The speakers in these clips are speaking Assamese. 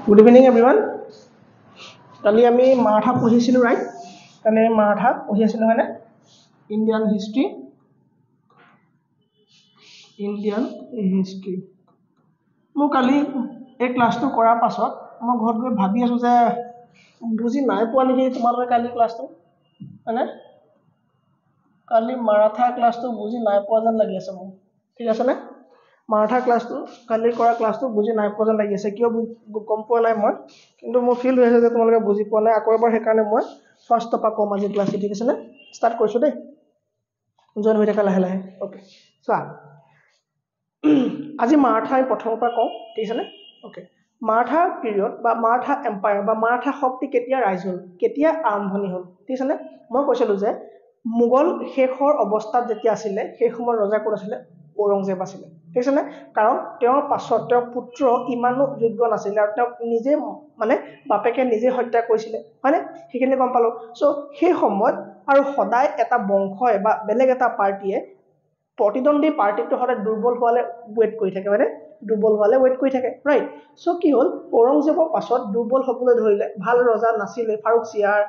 Good evening, everyone. Kali আমি মাৰাঠা পঢ়িছিলো ৰাইট কালি মাৰাঠা পঢ়ি আছিলো মানে ইণ্ডিয়ান হিষ্ট্ৰী মই কালি এই ক্লাছটো কৰাৰ পাছত মই ঘৰত গৈ ভাবি আছো যে বুজি নাই পোৱা নেকি তোমালোকে কালি ক্লাছটো মানে কালি মাৰাঠা ক্লাছটো বুজি নাই পোৱা যেন লাগি আছে মোৰ ঠিক আছে নে মাৰাঠা ক্লাছটো কালি কৰা ক্লাছটো বুজি নাই পোৱা যেন লাগি আছে কিয় গম পোৱা নাই মই কিন্তু মোৰ ফিল হৈ আছে যে তোমালোকে বুজি পোৱা নাই আকৌ এবাৰ সেইকাৰণে মই ফাৰ্ষ্ট টপা কম আজি ক্লাছ ঠিক আছে নে ষ্টাৰ্ট কৰিছো দেই জয়েন হৈ থাকা লাহে লাহে ওকে চোৱা আজি মাৰাঠা প্ৰথমৰ পৰা কওঁ ঠিক আছে নে ওকে মাৰাঠা পিৰিয়ড বা মাৰাঠা এম্পায়াৰ বা মাৰাঠা শক্তি কেতিয়া ৰাইজ হ'ল কেতিয়া আৰম্ভণি হ'ল ঠিক আছে নে মই কৈছিলো যে মোগল শেষৰ অৱস্থাত যেতিয়া আছিলে সেই সময়ৰ ৰজা কোন আছিলে ঔৰংজেব আছিলে ঠিক আছে নে কাৰণ তেওঁৰ পাছত তেওঁৰ পুত্ৰ ইমানো যোগ্য নাছিলে আৰু তেওঁ নিজে মানে বাপেকে নিজে হত্যা কৰিছিলে হয়নে সেইখিনি গম পালো সো সেই সময়ত আৰু সদায় এটা বংশই বা বেলেগ এটা পাৰ্টিয়ে প্ৰতিদ্বন্দ্বী পাৰ্টিটো হঠাৎ দুৰ্বল হোৱালে ৱেট কৰি থাকে মানে দুৰ্বল হোৱালে ৱেট কৰি থাকে ৰাইট সো কি হ'ল ঔৰংজেবৰ পাছত দুৰ্বল হ'বলৈ ধৰিলে ভাল ৰজা নাছিলে ফাৰুক চিয়াৰ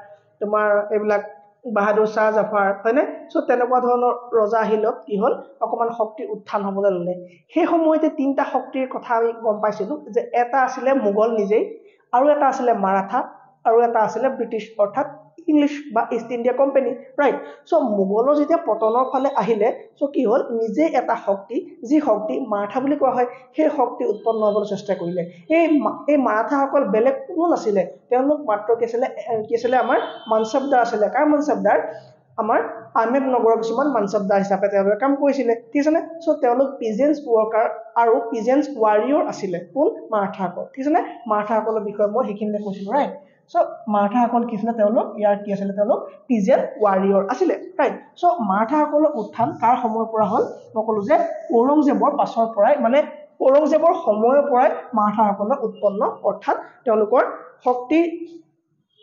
তোমাৰ এইবিলাক বাহাদুৰ শাহ জাফাৰ হয়নে সো তেনেকুৱা ধৰণৰ ৰজা আহিলত কি হ'ল অকমান শক্তিৰ উত্থান হ'বলৈ ল'লে সেই সময়তে তিনটা শক্তিৰ কথা আমি গম পাইছিলো যে এটা আছিলে মোগল নিজেই আৰু এটা আছিলে মাৰাঠা আৰু এটা আছিলে ব্ৰিটিছ অৰ্থাৎ ইংলিছ বা east India company right so মোগলৰ যেতিয়া পতনৰ ফালে আহিলে সো কি হ'ল নিজে এটা শক্তি যি শক্তি মাৰাঠা বুলি কোৱা হয় সেই শক্তি উৎপন্ন হ'বলৈ চেষ্টা কৰিলে এই মাৰাঠাসকল বেলেগ কোনো নাছিলে তেওঁলোক মাত্ৰ কি আছিলে আমাৰ মানসবদাৰ আছিলে কাৰ মানসবদাৰ আমাৰ আহমেদ নগৰৰ কিছুমান মানসবদাৰ হিচাপে তেওঁলোকে কাম কৰিছিলে ঠিক আছে নে সো তেওঁলোক পিজেন্স ৱৰ্কাৰ আৰু পিজেন্স ৱাৰিয়ৰ আছিলে কোন মাৰাঠাসকল ঠিক আছে নে মাৰাঠাসকলৰ বিষয়ে মই সেইখিনিতে কৈছিলো ৰাইট সো মাৰাঠাসকল কি আছিলে তেওঁলোক ইয়াৰ কি আছিলে তেওঁলোক পিজেন ৱাৰিয়ৰ আছিলে ৰাইট সো মাৰাঠাসকলৰ উত্থান কাৰ সময়ৰ পৰা হ'ল মই ক'লো যে ঔৰংজেবৰ পাছৰ পৰাই মানে ঔৰংজেবৰ সময়ৰ পৰাই মাৰাঠাসকলৰ উৎপন্ন অৰ্থাৎ তেওঁলোকৰ শক্তি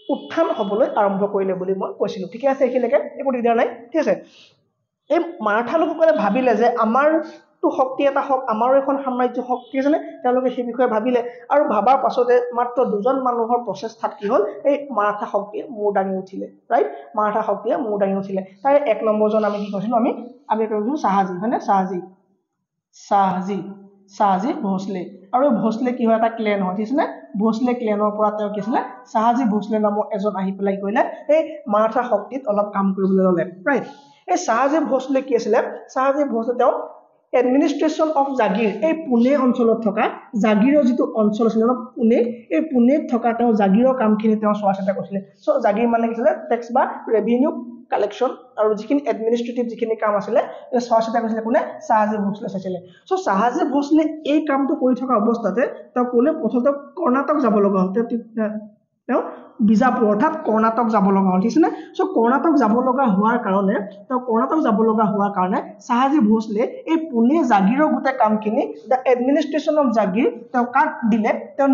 উত্থান হ'বলৈ আৰম্ভ কৰিলে বুলি মই কৈছিলো ঠিক আছে এইখিনিলৈকে একো দিগদাৰ নাই ঠিক আছে এই মাৰাঠা লোকসকলে ভাবিলে যে আমাৰটো শক্তি এটা হওক আমাৰো এখন সাম্ৰাজ্য শক্তি আছে নে তেওঁলোকে সেই বিষয়ে ভাবিলে আৰু ভাবাৰ পাছতে মাত্ৰ দুজন মানুহৰ প্ৰচেষ্টাত কি হ'ল এই মাৰাঠা শক্তিয়ে মূৰ দাঙি উঠিলে ৰাইট মাৰাঠা শক্তিয়ে মূৰ দাঙি উঠিলে তাৰে এক নম্বৰজন আমি কি কৈছিলো আমি কৈছিলো শাহাজী হয়নে শাহাজী ভোসলে আৰু ভোসলে কি হয় এটা ক্লেন হয় ঠিক আছে নে ভোসলে ক্লেনৰ পৰা তেওঁ কি আছিলে শাহাজী ভোসলে নামৰ এজন আহি পেলাই কৰিলে এই মাৰাঠা শক্তিত অলপ কাম কৰিবলৈ ল'লে ৰাইট এই শাহাজী ভোসলে কি আছিলে শাহাজী ভোসলে তেওঁ এডমিনিষ্ট্ৰেশ্যন অফ জাগিৰ এই পুনে অঞ্চলত থকা জাগিৰৰ যিটো অঞ্চল আছিল পুনে এই পুনেত থকা তেওঁ জাগিৰৰ কামখিনি তেওঁ চোৱা চিতা কৰিছিলে সো জাগিৰ মানে কি আছিলে টেক্স বা ৰেভিনিউ কালেকশ্যন আৰু যিখিনি এডমিনিষ্ট্ৰেটিভ যিখিনি কাম আছিলে এই চোৱা চিতা কৰিছিলে কোনে শাহাজী ভোসলে চাইছিলে সো শাহাজী ভোসলে এই কামটো কৰি থকা অৱস্থাতে তেওঁ কোনে প্ৰথমতে কৰ্ণাটক যাব লগা হ'ল তেওঁ বিজাপুৰ অৰ্থাৎ কৰ্ণাটক যাব লগা হ'ল ঠিক আছে নে সো কৰ্ণাটক যাব লগা হোৱাৰ কাৰণে শাহাজী ভোসলে এই পুনে জাগিৰৰ গোটেই কামখিনি দা এডমিনিষ্ট্ৰেশ্যন অফ জাগিৰ তেওঁ কাক দিলে তেওঁ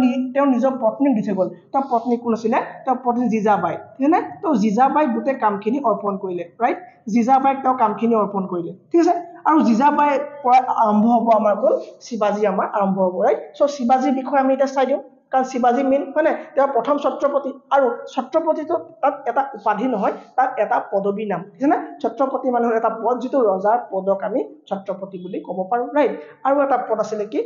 নিজৰ পত্নীক দি থৈ গ'ল তেওঁ পত্নী কোন আছিলে তেওঁ পত্নী জিজাবাই ঠিক আছে তো জিজাবাইক গোটেই কামখিনি অৰ্পণ কৰিলে ৰাইট জিজাবাইক তেওঁ কামখিনি অৰ্পণ কৰিলে ঠিক আছে আৰু জিজাবাইৰ পৰা আৰম্ভ হ'ব আমাৰ কোন শিৱাজী আমাৰ আৰম্ভ হ'ব ৰাইট সো শিৱাজীৰ বিষয়ে আমি এটা চাই দিওঁ কাৰণ শিৱাজী মেইন হয় নে তেওঁ প্ৰথম ছত্ৰপতি আৰু ছত্ৰপতিটো তাত এটা উপাধি নহয় তাত এটা পদবী নাম ঠিক আছে ছত্ৰপতি মানুহৰ এটা পদ যিটো ৰজাৰ পদক আমি ছত্ৰপতি বুলি ক'ব পাৰো ৰাইট আৰু এটা পদ আছিলে কি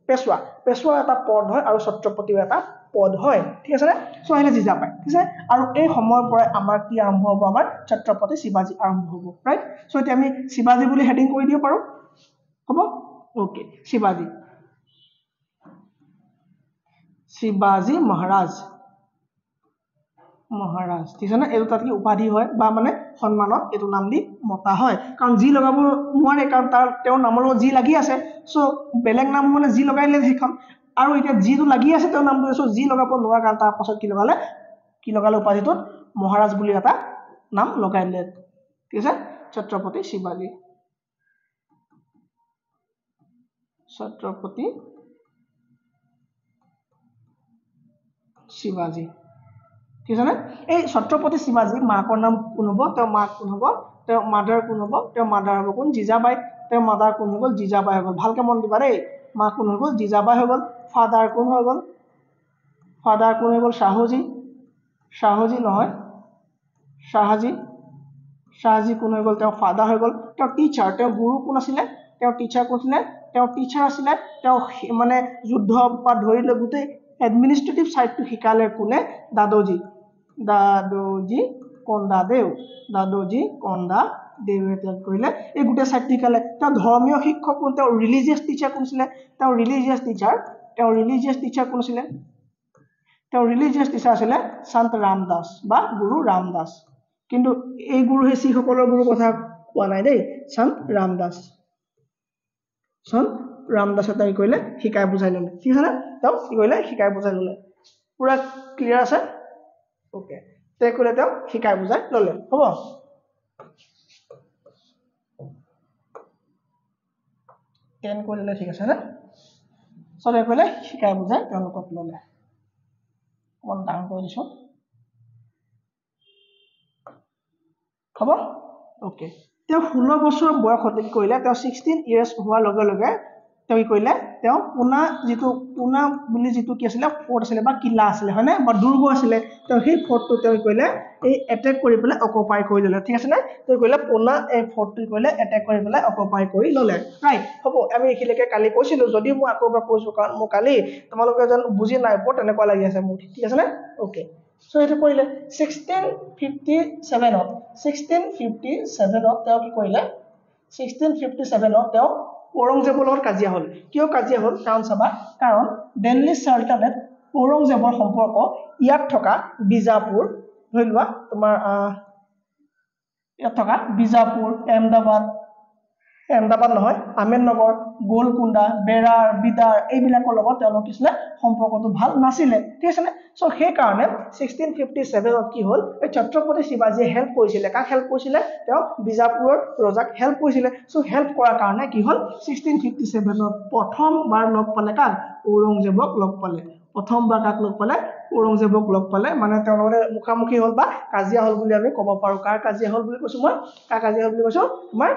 পেশোৱা এটা পদ হয় আৰু ছত্ৰপতিও এটা পদ হয় ঠিক আছে নে সো আহিলে জিজাবাই ঠিক আছে আৰু এই সময়ৰ পৰা আমাৰ কি আৰম্ভ হ'ব আমাৰ ছত্ৰপতি শিৱাজী আৰম্ভ হ'ব ৰাইট সো এতিয়া আমি শিৱাজী বুলি হেডিং কৰি দিব পাৰো হ'ব ওকে শিৱাজী মহাৰাজ ঠিক আছে এইটো তাত কি উপাধি হয় বা মানে সন্মানত এইটো নাম দি মতা হয় কাৰণ যি লগাব নোৱাৰে কাৰণ তেওঁৰ নামৰ লগত যি লাগি আছে সো বেলেগ নাম মানে যি লগাই দিলে সেইখন আৰু এতিয়া যিটো লাগি আছে তেওঁৰ নামটো সো যি লগাব নোৱাৰে কাৰণ তাৰ পাছত কি লগালে উপাধিটোত মহাৰাজ বুলি এটা নাম লগাই দিলে ঠিক আছে ছত্ৰপতি শিৱাজী ঠিক আছে এই ছত্ৰপতি শিৱাজী মাকৰ নাম কোন হ'ব তেওঁৰ মাক কোন হ'ব তেওঁৰ মাদাৰ কোন হ'ব তেওঁৰ মাদাৰ হ'ব কোন জিজাবাই তেওঁৰ মাদাৰ কোন হৈ গ'ল জিজাবাই হৈ গ'ল ভালকে মন দিবা দেই মা কোন হৈ গ'ল জিজাবাই হৈ গ'ল ফাদাৰ কোন হৈ গ'ল ফাদাৰ কোন হৈ গ'ল শাহজী নহয় শাহজী কোন হৈ গ'ল তেওঁ ফাদাৰ হৈ গ'ল তেওঁ টিচাৰ তেওঁ গুৰু কোন আছিলে তেওঁ টিচাৰ কোন আছিলে তেওঁ টিচাৰ আছিলে তেওঁ মানে যুদ্ধ বা ধৰি লৈ গোটেই এডমিনিষ্ট্ৰেটিভ সাইডটো শিকালে কোনে দাদোজী কন্দা দেৱে কৰিলে এই গোটেই সাইড শিকালে তেওঁ ধৰ্মীয় শিক্ষক কোন তেওঁ ৰিলিজিয়াছ টিচাৰ কোন আছিলে তেওঁ ৰিলিজিয়াছ টিচাৰ কোন আছিলে তেওঁ ৰিলিজিয়াছ টিচাৰ আছিলে সন্ত ৰামদাস বা গুৰু ৰামদাস কিন্তু এই গুৰু হে শিখসকলৰ গুৰু কথা কোৱা নাই দেই সন্ত ৰামদাসে তাই কৰিলে শিকাই বুজাই ল'লে ঠিক আছে তেওঁ কি কৰিলে শিকাই বুজাই ল'লে পুৰা ক্লিয়াৰ আছে ওকে তাই কৰিলে তেওঁ শিকাই বুজাই ল'লে হ'ব টেন কৰি ল'লে ঠিক আছে না চবে কৰিলে শিকাই বুজাই তেওঁলোকক ল'লে অকণ ডাঙৰ কৰি দিছোঁ হ'ব ওকে তেওঁ 16 বছৰ বয়সতে কি কৰিলে তেওঁ 16 ইয়াৰ্ছ হোৱাৰ লগে লগে তেওঁ কি কৰিলে তেওঁ পুনা বুলি যিটো কি আছিলে ফৰ্ট আছিলে বা কিলা আছিলে হয়নে বা দুৰ্গ আছিলে তেওঁ সেই ফৰ্টটো তেওঁ কি কৰিলে এই এটেক কৰি পেলাই অকুপাই কৰি ল'লে ঠিক আছে নে তেওঁ কৰিলে পুনা এই ফৰ্টটো কৰিলে এটেক কৰি পেলাই অকুপাই কৰি ল'লে ৰাইট হ'ব আমি এইখিনিকে কালি কৈছিলো যদি মই আকৌ এবাৰ কৈছো কাৰণ মই কালি তোমালোকে যেন বুজি নাই পোৱা তেনেকুৱা লাগি আছে মোৰ ঠিক আছে নে ওকে সো এটা কৰিলে 1657 তেওঁ কি কৰিলে 1657 তেওঁ ঔৰংজেবৰ লগত কাজিয়া হ'ল কিয় কাজিয়া হ'ল কাৰণ চাবা কাৰণ দিল্লী সালতানেট ঔৰংজেবৰ সম্পৰ্ক ইয়াত থকা বিজাপুৰ ধৰি লোৱা তোমাৰ ইয়াত থকা বিজাপুৰ এহমদাবাদ নহয় আহমেদনগৰ গোলকুণ্ডা বেৰাৰ বিদাৰ এইবিলাকৰ লগত তেওঁলোক কিছিলে সম্পৰ্কটো ভাল নাছিলে ঠিক আছে নে সো সেই কাৰণে 1657 কি হ'ল এই ছত্ৰপতি শিৱাজীয়ে হেল্প কৰিছিলে কাক হেল্প কৰিছিলে তেওঁ বিজাপুৰৰ ৰজাক হেল্প কৰিছিলে সো হেল্প কৰাৰ কাৰণে কি হ'ল 1657 প্ৰথমবাৰ লগ পালে কাক ঔৰংজেবক লগ পালে প্ৰথমবাৰ কাক লগ পালে ঔৰংজেবক লগ পালে মানে তেওঁলোকে মুখামুখি হ'ল বা কাজিয়া হ'ল বুলি আমি ক'ব পাৰো কাৰ কাজিয়া হ'ল বুলি কৈছো মই কাৰ কাজিয়া হ'ল বুলি কৈছো তোমাৰ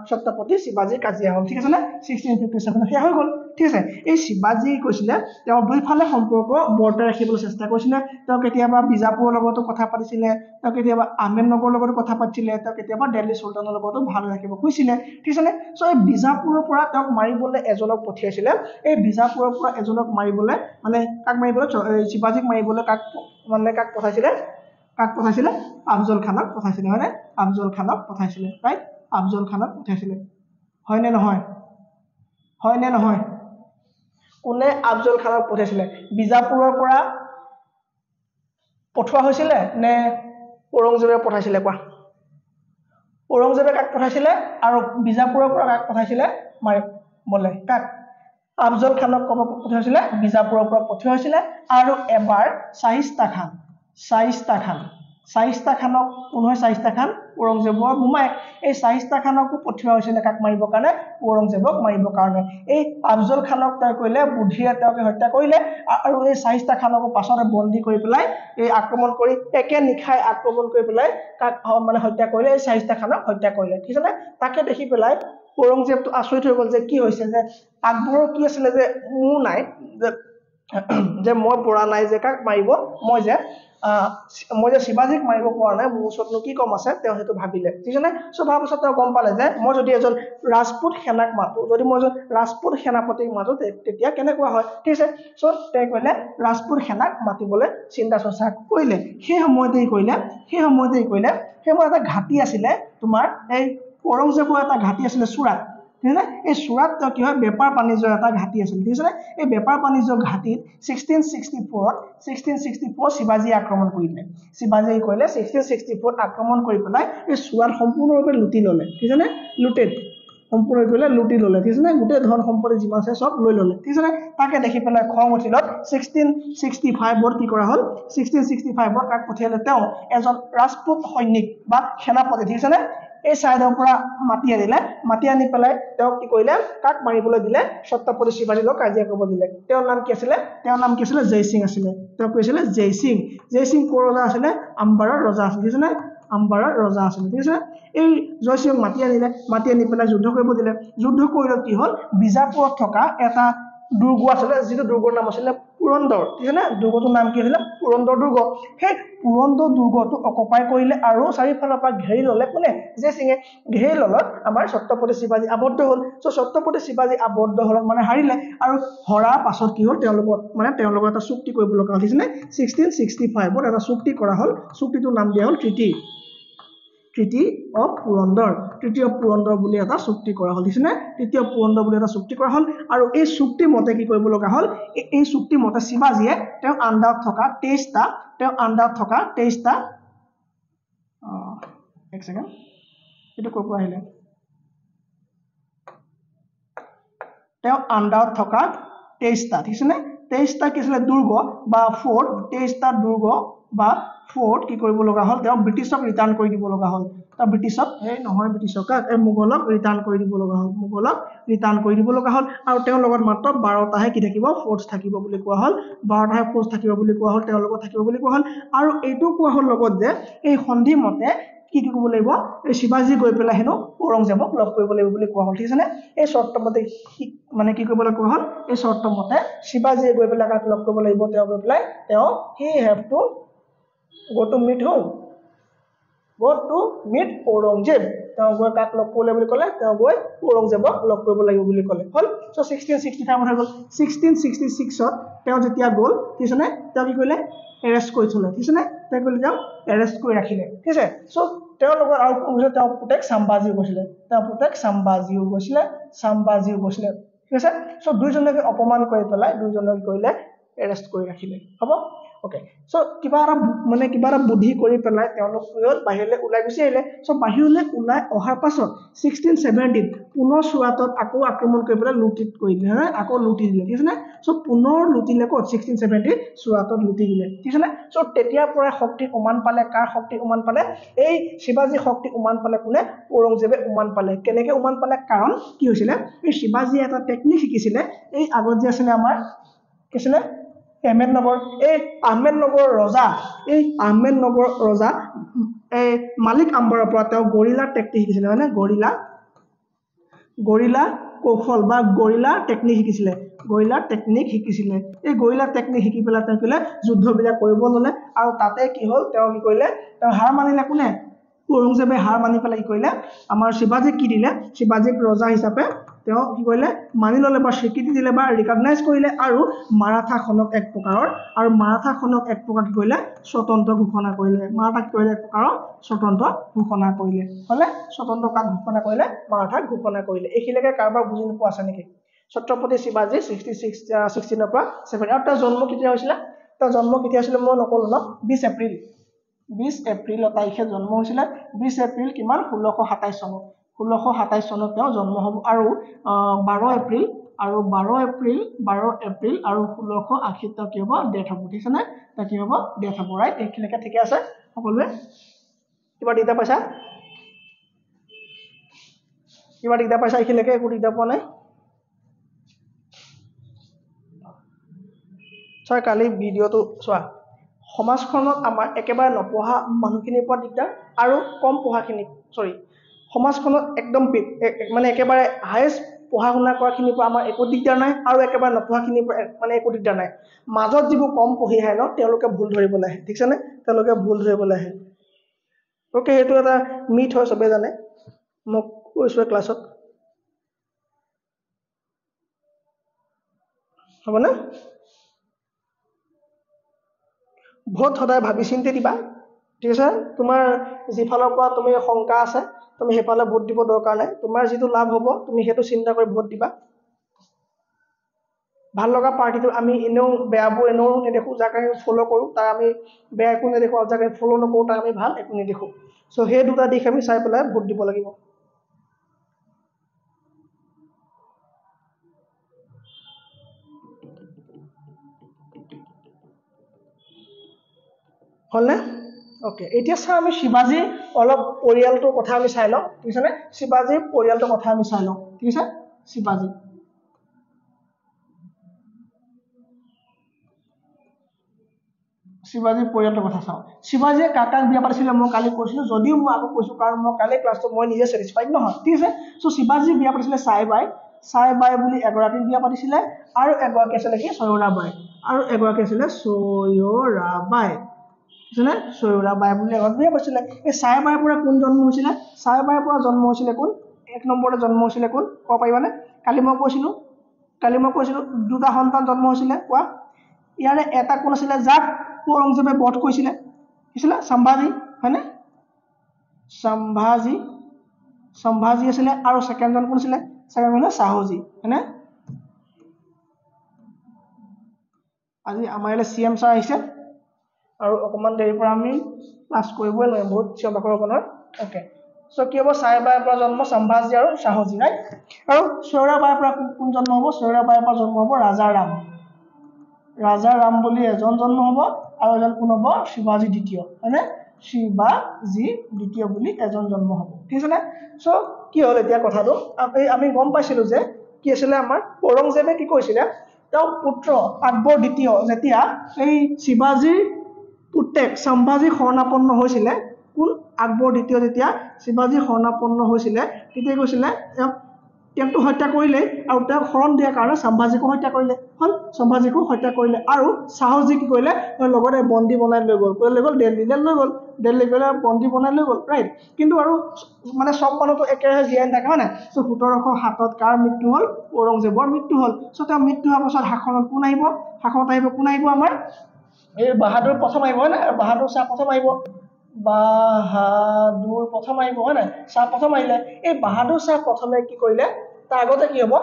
ছত্ৰপতি শিৱাজীৰ কাজিয়া হ'ল ঠিক আছে নে 1657 সেয়া হৈ গ'ল ঠিক আছে এই শিৱাজী কৈছিলে তেওঁ দুইফালে সম্পৰ্ক বৰ্তাই ৰাখিবলৈ চেষ্টা কৰিছিলে তেওঁ কেতিয়াবা বিজাপুৰৰ লগতো কথা পাতিছিলে তেওঁ কেতিয়াবা আহমেদনগৰৰ লগতো কথা পাতিছিলে তেওঁ কেতিয়াবা দিল্লী সুলতানৰ লগতো ভাল ৰাখিব খুজিছিলে ঠিক আছে নে সো এই বিজাপুৰৰ পৰা তেওঁক মাৰিবলৈ এজনক পঠিয়াইছিলে এই বিজাপুৰৰ পৰা এজনক মাৰিবলৈ মানে কাক মাৰিবলৈ শিৱাজীক মাৰিবলৈ কাক পঠাইছিলে আফজল খানক পঠাইছিলে হয়নে আফজল খানক পঠাইছিলে ৰাইট আফজল খানক পঠাইছিলে হয় নে নহয় কোনে আফজল খানক পঠাইছিলে বিজাপুৰৰ পৰা পঠোৱা হৈছিলে নে ঔৰংজেবে পঠাইছিলে কোৱা ঔৰংজেবে কাক পঠাইছিলে আৰু বিজাপুৰৰ পৰা কাক পঠাইছিলে মাৰিবলৈ কাক আফজল খানক কব পঠাইছিলে বিজাপুৰৰ পৰা পঠোৱা হৈছিলে আৰু এবাৰ শাইস্তা খানক কোনহয় শাইস্তা খান ঔৰংজেবৰ মোমাই এই শাইস্তা খানকো পঠোৱা হৈছিলে কাক মাৰিবৰ কাৰণে ঔৰংজেবক মাৰিবৰ কাৰণে এই আফজল খানক তেওঁ কৰিলে বুদ্ধিৰে তেওঁক হত্যা কৰিলে আৰু এই শাইস্তা খানকো পাছতে বন্দী কৰি পেলাই এই আক্ৰমণ কৰি একে নিখাই আক্ৰমণ কৰি পেলাই কাক মানে হত্যা কৰিলে এই শাইস্তা খানক হত্যা কৰিলে ঠিক আছে তাকে দেখি পেলাই ঔৰংজেবটো আচৰিত হৈ গ'ল যে কি হৈছে যে আকবৰৰ কি আছিলে যে মোৰ নাই যে মই পৰা নাই যে কাক মাৰিব মই যে শিৱাজীক মাৰিব পৰা নাই মোৰ ওচৰতনো কি কম আছে তেওঁ সেইটো ভাবিলে ঠিক আছে সো ভাৰ পিছত তেওঁ গম পালে যে মই যদি এজন ৰাজপুত সেনাক মাতো যদি মই এজন ৰাজপুত সেনাপতিক মাতো তেতিয়া কেনেকুৱা হয় ঠিক আছে সো তেওঁ কৈলে ৰাজপুত সেনাক মাতিবলৈ চিন্তা চৰ্চা কৰিলে সেই সময়তে কৰিলে সেই এটা ঘাটি আছিলে তোমাৰ এই ঔৰংজেবৰ এটা ঘাটি আছিলে চুৰাট ঠিক আছে এই চুৰাট কি হয় বেপাৰ বাণিজ্যৰ এটা ঘাটি আছিল ঠিক আছে এই বেপাৰ বাণিজ্যৰ ঘাটিত 1664 শিৱাজী আক্ৰমণ কৰিলে শিৱাজী কৰিলে 1664 আক্ৰমণ কৰি পেলাই এই চুৰাট সম্পূৰ্ণৰূপে লুটি ল'লে ঠিক আছে সম্পূৰ্ণৰূপে লুটি ল'লে ঠিক আছে গোটেই ধন সম্পত্তি যিমান আছে সব লৈ ল'লে ঠিক আছে তাকে দেখি পেলাই খং উঠিলত 1665 কি কৰা হ'ল 1665 কাক পঠিয়ালে তেওঁ এজন ৰাজপুত সৈনিক বা সেনাপতি ঠিক আছে এই সাইডৰ পৰা মাতি আনি পেলাই তেওঁক কি কৰিলে কাক মাৰিবলৈ দিলে ছত্ৰপতি শিৱাজীৰ লগত কাজিয়া কৰিব দিলে তেওঁৰ নাম কি আছিলে জয়সিং আছিলে তেওঁ কৈছিলে জয়সিং কৰ ৰজা আছিলে আম্বাৰৰ ৰজা আছিল ঠিক আছে আম্বাৰৰ ৰজা আছিল ঠিক আছে এই জয়সিংক মাতি আনি পেলাই যুদ্ধ কৰিব দিলে যুদ্ধ কৰিলে কি হ'ল বিজাপুৰত থকা এটা দুৰ্গ আছিলে যিটো দুৰ্গৰ নাম আছিলে পুৰন্দৰ ঠিক আছে দুৰ্গটোৰ নাম কি হৈছিলে পুৰন্দৰ দুৰ্গ সেই পুৰন্দৰ দুৰ্গটো অকুপাই কৰিলে আৰু চাৰিফালৰ পৰা ঘেৰি ল'লে কোনে যে সিঙে ঘেৰি ল'লত আমাৰ ছত্ৰপতি শিৱাজী আবদ্ধ হ'ল সো ছত্ৰপতি শিৱাজী আবদ্ধ হ'ল মানে হাৰিলে আৰু হৰাৰ পাছত কি হ'ল তেওঁলোকৰ এটা চুক্তি কৰিব লগা হ'ল ঠিক আছে 1665 এটা চুক্তি কৰা হ'ল চুক্তিটোৰ নাম দিয়া হ'ল ট্ৰিটি অফ পুৰন্দৰ বুলি এটা চুক্তি কৰা হ'ল ঠিক আছে তৃতীয় পুৰন্দৰ বুলি এটা চুক্তি কৰা হ'ল আৰু এই চুক্তি মতে কি কৰিব লগা হ'ল এই চুক্তি মতে শিৱাজীয়ে তেওঁ আন্দাৰত থকা 23টা এক সেকেন্ড এটো কৰ পৰা আহিলে তেওঁ আন্দাৰত থকা 23টা ঠিক আছে 23টা কি আছিল দুৰ্গ বা ফোৰ্ট 23টা দুৰ্গ বা ফোৰ্ট কি কৰিব লগা হ'ল তেওঁ ব্ৰিটিছক ৰিটাৰ্ণ কৰি দিব লগা হ'ল তা ব্ৰিটিছক ব্ৰিটিছক মোগলক ৰিটাৰ্ণ কৰি দিব লগা হ'ল আৰু তেওঁৰ লগত মাত্ৰ 12টাহে কি থাকিব ফোৰ্টস থাকিব বুলি কোৱা হ'ল 12টাহে ফোৰ্টস থাকিব বুলি কোৱা হ'ল তেওঁৰ লগত থাকিব বুলি কোৱা হ'ল আৰু এইটো কোৱা হ'ল লগত যে এই সন্ধি মতে কি কৰিব লাগিব এই শিৱাজী গৈ পেলাই হেনো ঔৰংজেবক লগ কৰিব লাগিব বুলি কোৱা হ'ল ঠিক আছে এই শৰ্ত মতে মানে কি কৰিব লাগিব হ'ল এই শৰ্ত মতে শিৱাজী গৈ পেলাই কাক লগ কৰিব লাগিব তেওঁ গৈ পেলাই তেওঁ he have to go to meet whom Aurangzeb তেওঁ গৈ কাক লগ কৰিলে বুলি ক'লে তেওঁ গৈ ঔৰংজেবক লগ কৰিব লাগিব বুলি ক'লে হ'ল সো 1665 হৈ গ'ল 1666 ত তেওঁ যেতিয়া গ'ল ঠিক আছে তেওঁ কি কৰিলে এৰেষ্ট কৰি থলে ঠিক আছে তেওঁ কৰিলে তেওঁ এৰেষ্ট কৰি ৰাখিলে ঠিক আছে সো তেওঁৰ লগত আৰু তেওঁ পুতেক সাম্ভাজিও গৈছিলে ঠিক আছে সো দুইজনকে অপমান কৰি পেলাই দুইজনক কৰিলে এৰেষ্ট কৰি ৰাখিলে হ'ব ওকে সো কিবা এটা বুদ্ধি কৰি পেলাই তেওঁলোক বাহিৰলৈ ওলাই গুচি আহিলে সো বাহিৰলৈ ওলাই অহাৰ পাছত 1670 পুনৰ সুৰাটত আকৌ আক্ৰমণ কৰি পেলাই লুটি কৰিলে আকৌ লুটি দিলে ঠিক আছে সো পুনৰ লুটিলে ক'ত 1670 সুৰাটত লুটি দিলে ঠিক আছে সো তেতিয়াৰ পৰা শক্তি উমান পালে কাৰ শক্তি উমান পালে এই শিৱাজী শক্তি উমান পালে কোনে ঔৰংজেবে উমান পালে কেনেকৈ উমান পালে কাৰণ কি হৈছিল এই শিৱাজী এটা টেকনিক শিকিছিলে এই আগত যে আছিল আমাৰ কি আছিল আহমেদনগৰ ৰজা এই মালিক আম্বৰৰ পৰা তেওঁ গৰিলা টেকনিক শিকিছিলে মানে গৰিলা কৌশল বা গৰিলা টেকনিক শিকিছিলে এই গৰিলা টেকনিক শিকি পেলাই তেওঁ কিলে যুদ্ধবিলাক কৰিব ল'লে আৰু তাতে কি হ'ল তেওঁ কি কৰিলে তেওঁ হাৰ মানিলে কোনে ঔৰংজেবে হাৰ মানি পেলাই কি কৰিলে আমাৰ শিৱাজীক কি দিলে শিৱাজীক ৰজা হিচাপে তেওঁ কি কৰিলে মানি ল'লে বা স্বীকৃতি দিলে বা ৰিকগনাইজ কৰিলে আৰু মাৰাঠাখনক এক প্ৰকাৰ কি কৰিলে স্বতন্ত্ৰ ঘোষণা কৰিলে মাৰাঠাক কৰিলে এক প্ৰকাৰ স্বতন্ত্ৰ ঘোষণা কৰিলে হলে স্বতন্ত্ৰ কাক ঘোষণা কৰিলে মাৰাঠাক ঘোষণা কৰিলে এইখিলৈকে কাৰোবাৰ বুজি নোপোৱা আছে নেকি ছত্ৰপতি শিৱাজী 16 পৰা 7 আৰু তাৰ জন্ম কেতিয়া হৈছিল মই নকলো ন 20 এপ্ৰিল তাৰিখে জন্ম হৈছিল 20 এপ্ৰিল কিমান 1627 চনত তেওঁ জন্ম হ'ব আৰু 12 এপ্ৰিল আৰু 1680 কি হ'ব ডেথ হ'ব ঠিক আছে নে কি হ'ব ডেথ হ'ব ৰাইট এইখিলৈকে ঠিকে আছে সকলোৱে কিবা দিগদাৰ পাইছা এইখিলৈকে একো দিগদাৰ পোৱা নাই চোৱা কালি ভিডিঅ'টো চোৱা সমাজখনত আমাৰ একেবাৰে নপঢ়া মানুহখিনিৰ পৰা দিগদাৰ আৰু কম পঢ়াখিনি সমাজখনত একদম মানে একেবাৰে হাইয়েষ্ট পঢ়া শুনা কৰাখিনিৰ পৰা আমাৰ একো দিগদাৰ নাই আৰু একেবাৰে নপঢ়াখিনিৰ পৰা মানে একো দিগদাৰ নাই মাজত যিবোৰ কম পঢ়ি আহে ন তেওঁলোকে ভুল ধৰিবলৈ আহে ঠিক আছে ওকে সেইটো এটা মিথ হয় চবে জানে মোক কৈছোঁ ক্লাছত হ'বনে ভোট সদায় ভাবি চিন্তি দিবা ঠিক আছে তোমাৰ যিফালৰ পৰা তুমি শংকা আছে তুমি হেফালে ভোট দিব দৰকাৰ নাই তোমাৰ যিটো লাভ হ'ব তুমি সেইটো চিন্তা কৰি ভোট দিবা ভাল লগা পাৰ্টিটো আমি এনেও বেয়াবোৰ এনেও নেদেখো যাক আমি ফলো কৰোঁ তাৰ আমি বেয়া একো নেদেখো আৰু যাক আমি ফলো নকৰোঁ তাৰ আমি ভাল একো নেদেখো সো সেই দুটা দিশ আমি চাই পেলাই ভোট দিব লাগিব হলনে ওকে এতিয়া চাও আমি শিৱাজী অলপ পৰিয়ালটোৰ কথা আমি চাই লওঁ ঠিক আছে শিৱাজীৰ পৰিয়ালটোৰ কথা আমি চাই লওঁ ঠিক আছে শিৱাজীৰ পৰিয়ালটোৰ কথা চাওঁ শিৱাজীয়ে কাকাক বিয়া পাতিছিলে মই কালি কৈছিলোঁ যদিও মই আকৌ কৈছোঁ কাৰণ মই কালি ক্লাছটো মই নিজে ছেটিছফাইড নহয় ঠিক আছে সো শিৱাজী বিয়া পাতিছিলে চাইবাই বুলি এগৰাকীক বিয়া পাতিছিলে আৰু এগৰাকী আছিলে কি সৰলাবাই আৰু এগৰাকী আছিলে চয়ৰাবাই বুজিছেনে চয়ৰাবাই বুলি এগৰাকী পাইছিলে এই চায়বাইৰ পৰা কোন জন্ম হৈছিলে চায়বাইৰ পৰা জন্ম হৈছিলে কোন 1 নম্বৰতে জন্ম হৈছিলে কোন ক'ব পাৰিবানে কালি মই কৈছিলোঁ দুটা সন্তান জন্ম হৈছিলে কোৱা ইয়াৰে এটা কোন আছিলে যাক ঔৰংজেবে বধ কৰিছিলে কিছিলে সম্ভাজী হয়নে সম্ভাজী আছিলে আৰু সেকেণ্ডজন কোন আছিলে সেকেণ্ড হ'ল শাহুজী হয়নে আজি আমাৰ ইয়ালৈ CM ছাৰ আহিছে আৰু অকমান দেৰিৰ পৰা আমি ক্লাছ কৰিবই নোৱাৰিম বহুত চিঞৰ বাখৰ হ'ব নহয় ওকে সো কি হ'ব চায়বাইৰ পৰা জন্ম সম্ভাজী আৰু শাহুজী ৰাইট আৰু চয়ৰাবাইৰ পৰা কোন জন্ম হ'ব চয়ৰাবাইৰ পৰা জন্ম হ'ব ৰাজা ৰাম বুলি এজন জন্ম হ'ব আৰু এজন কোন হ'ব শিৱাজী দ্বিতীয় হয়নে শিৱাজী দ্বিতীয় বুলি এজন জন্ম হ'ব ঠিক আছে নে সো কি হ'ল এতিয়া কথাটো আমি গম পাইছিলোঁ যে কি আছিলে আমাৰ ঔৰংজেবে কি কৈছিলে তেওঁ পুত্ৰ আকবৰ দ্বিতীয় যেতিয়া এই শিৱাজীৰ পুত্ৰেক সম্ভাজী শৰণাপন্ন হৈছিলে কোন আকবৰ দ্বিতীয় যেতিয়া শিৱাজী শৰণাপন্ন হৈছিলে তেতিয়া কৈছিলে তেওঁকটো হত্যা কৰিলে আৰু তেওঁক শৰণ দিয়াৰ কাৰণে সম্ভাজীকো হত্যা কৰিলে হল সম্ভাজীকো হত্যা কৰিলে আৰু শাহুজী কি কৰিলে লগতে বন্দী বনাই লৈ গ'ল দিল্লীলৈ লৈ গ'ল দিল্লী গ'লে বন্দী বনাই লৈ গ'ল ৰাইট কিন্তু আৰু মানে সব মানুহটো একেৰাহে জীয়াই নাথাকে হয় নাই সো 1707ত কাৰ মৃত্যু হ'ল ঔৰংজেবৰ মৃত্যু হ'ল সো তেওঁ মৃত্যু হোৱাৰ পাছত শাসনত কোন আহিব আমাৰ এই বাহাদুৰ প্ৰথম আহিব হয় নাই বাহাদুৰ শাহ প্ৰথম আহিব হয় নাই শাহ প্ৰথম আহিলে এই বাহাদুৰ শাহ প্ৰথমে কি কৰিলে তাৰ আগতে কি হ'ব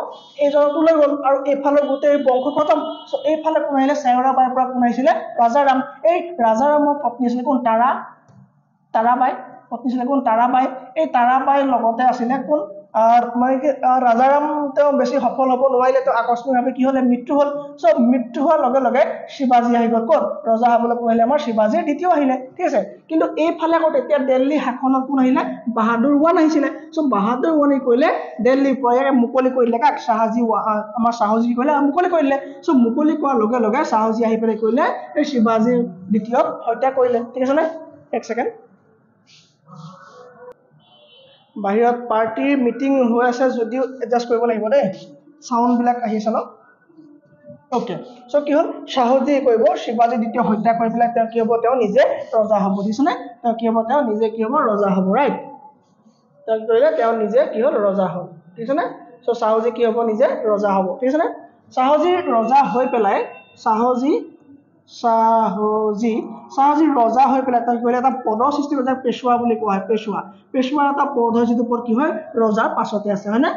এইজনটো লৈ গ'ল আৰু এইফালে গোটেই বংশ খতম সো এইফালে কোন আহিলে চয়ৰাবাইৰ পৰা কোন আহিছিলে ৰাজাৰাম এই ৰাজাৰামৰ পত্নী আছিলে কোন তাৰাবাই পত্নী আছিলে কোন তাৰাবাই এই তাৰাবাইৰ লগতে আছিলে কোন মানে কি ৰাজাৰাম তেওঁ বেছি সফল হ'ব নোৱাৰিলে তেওঁ আকস্মিকভাৱে কি হ'লে মৃত্যু হ'ল সো মৃত্যু হোৱাৰ লগে লগে শিৱাজী আহি গ'ল ক'ত ৰজা হ'বলৈ কোন আহিলে আমাৰ শিৱাজীৰ দ্বিতীয় আহিলে ঠিক আছে কিন্তু এইফালে আকৌ তেতিয়া দিল্লী শাসনত কোন আহিলে বাহাদুৰ 1 আহিছিলে সো বাহাদুৰ 1 কৰিলে দিল্লীৰ পৰা মুকলি কৰিলে কাক আমাৰ শাহুজী কৰিলে মুকলি কৰিলে সো মুকলি কৰাৰ লগে লগে শাহুজী আহি পেলাই কৰিলে এই শিৱাজীৰ দ্বিতীয়ক হত্যা কৰিলে ঠিক আছে নে এক ছেকেণ্ড বাহিৰত পাৰ্টিৰ মিটিং হৈ আছে যদিও এডজাষ্ট কৰিব লাগিব দেই সাউন্ড বিলাক আহি আছে ন ওকে সো কি হ'ল শাহুজী কৰিব শিৱাজী দ্বিতীয় হত্যা কৰি পেলাই তেওঁ কি হ'ব তেওঁ নিজে ৰজা হ'ব দিছনে তেওঁ কি হ'ব তেওঁ নিজে কি হ'ব ৰজা হ'ব ৰাইট তেওঁ কৰিলে তেওঁ নিজে কি হ'ল ৰজা হ'ল ঠিক আছে নে সো শাহুজী কি হ'ব নিজে ৰজা হ'ব ঠিক আছে নে শাহুজী ৰজা হৈ পেলাই শাহুজী ৰজা হৈ পেলাই তেওঁ কৰিলে এটা পদৰ সৃষ্টি কৰিলে পেশৱা বুলি কোৱা হয় পেশৱাৰ এটা পদ হয় যিটো পদ কি হয় ৰজাৰ পাছতে আছে হয় না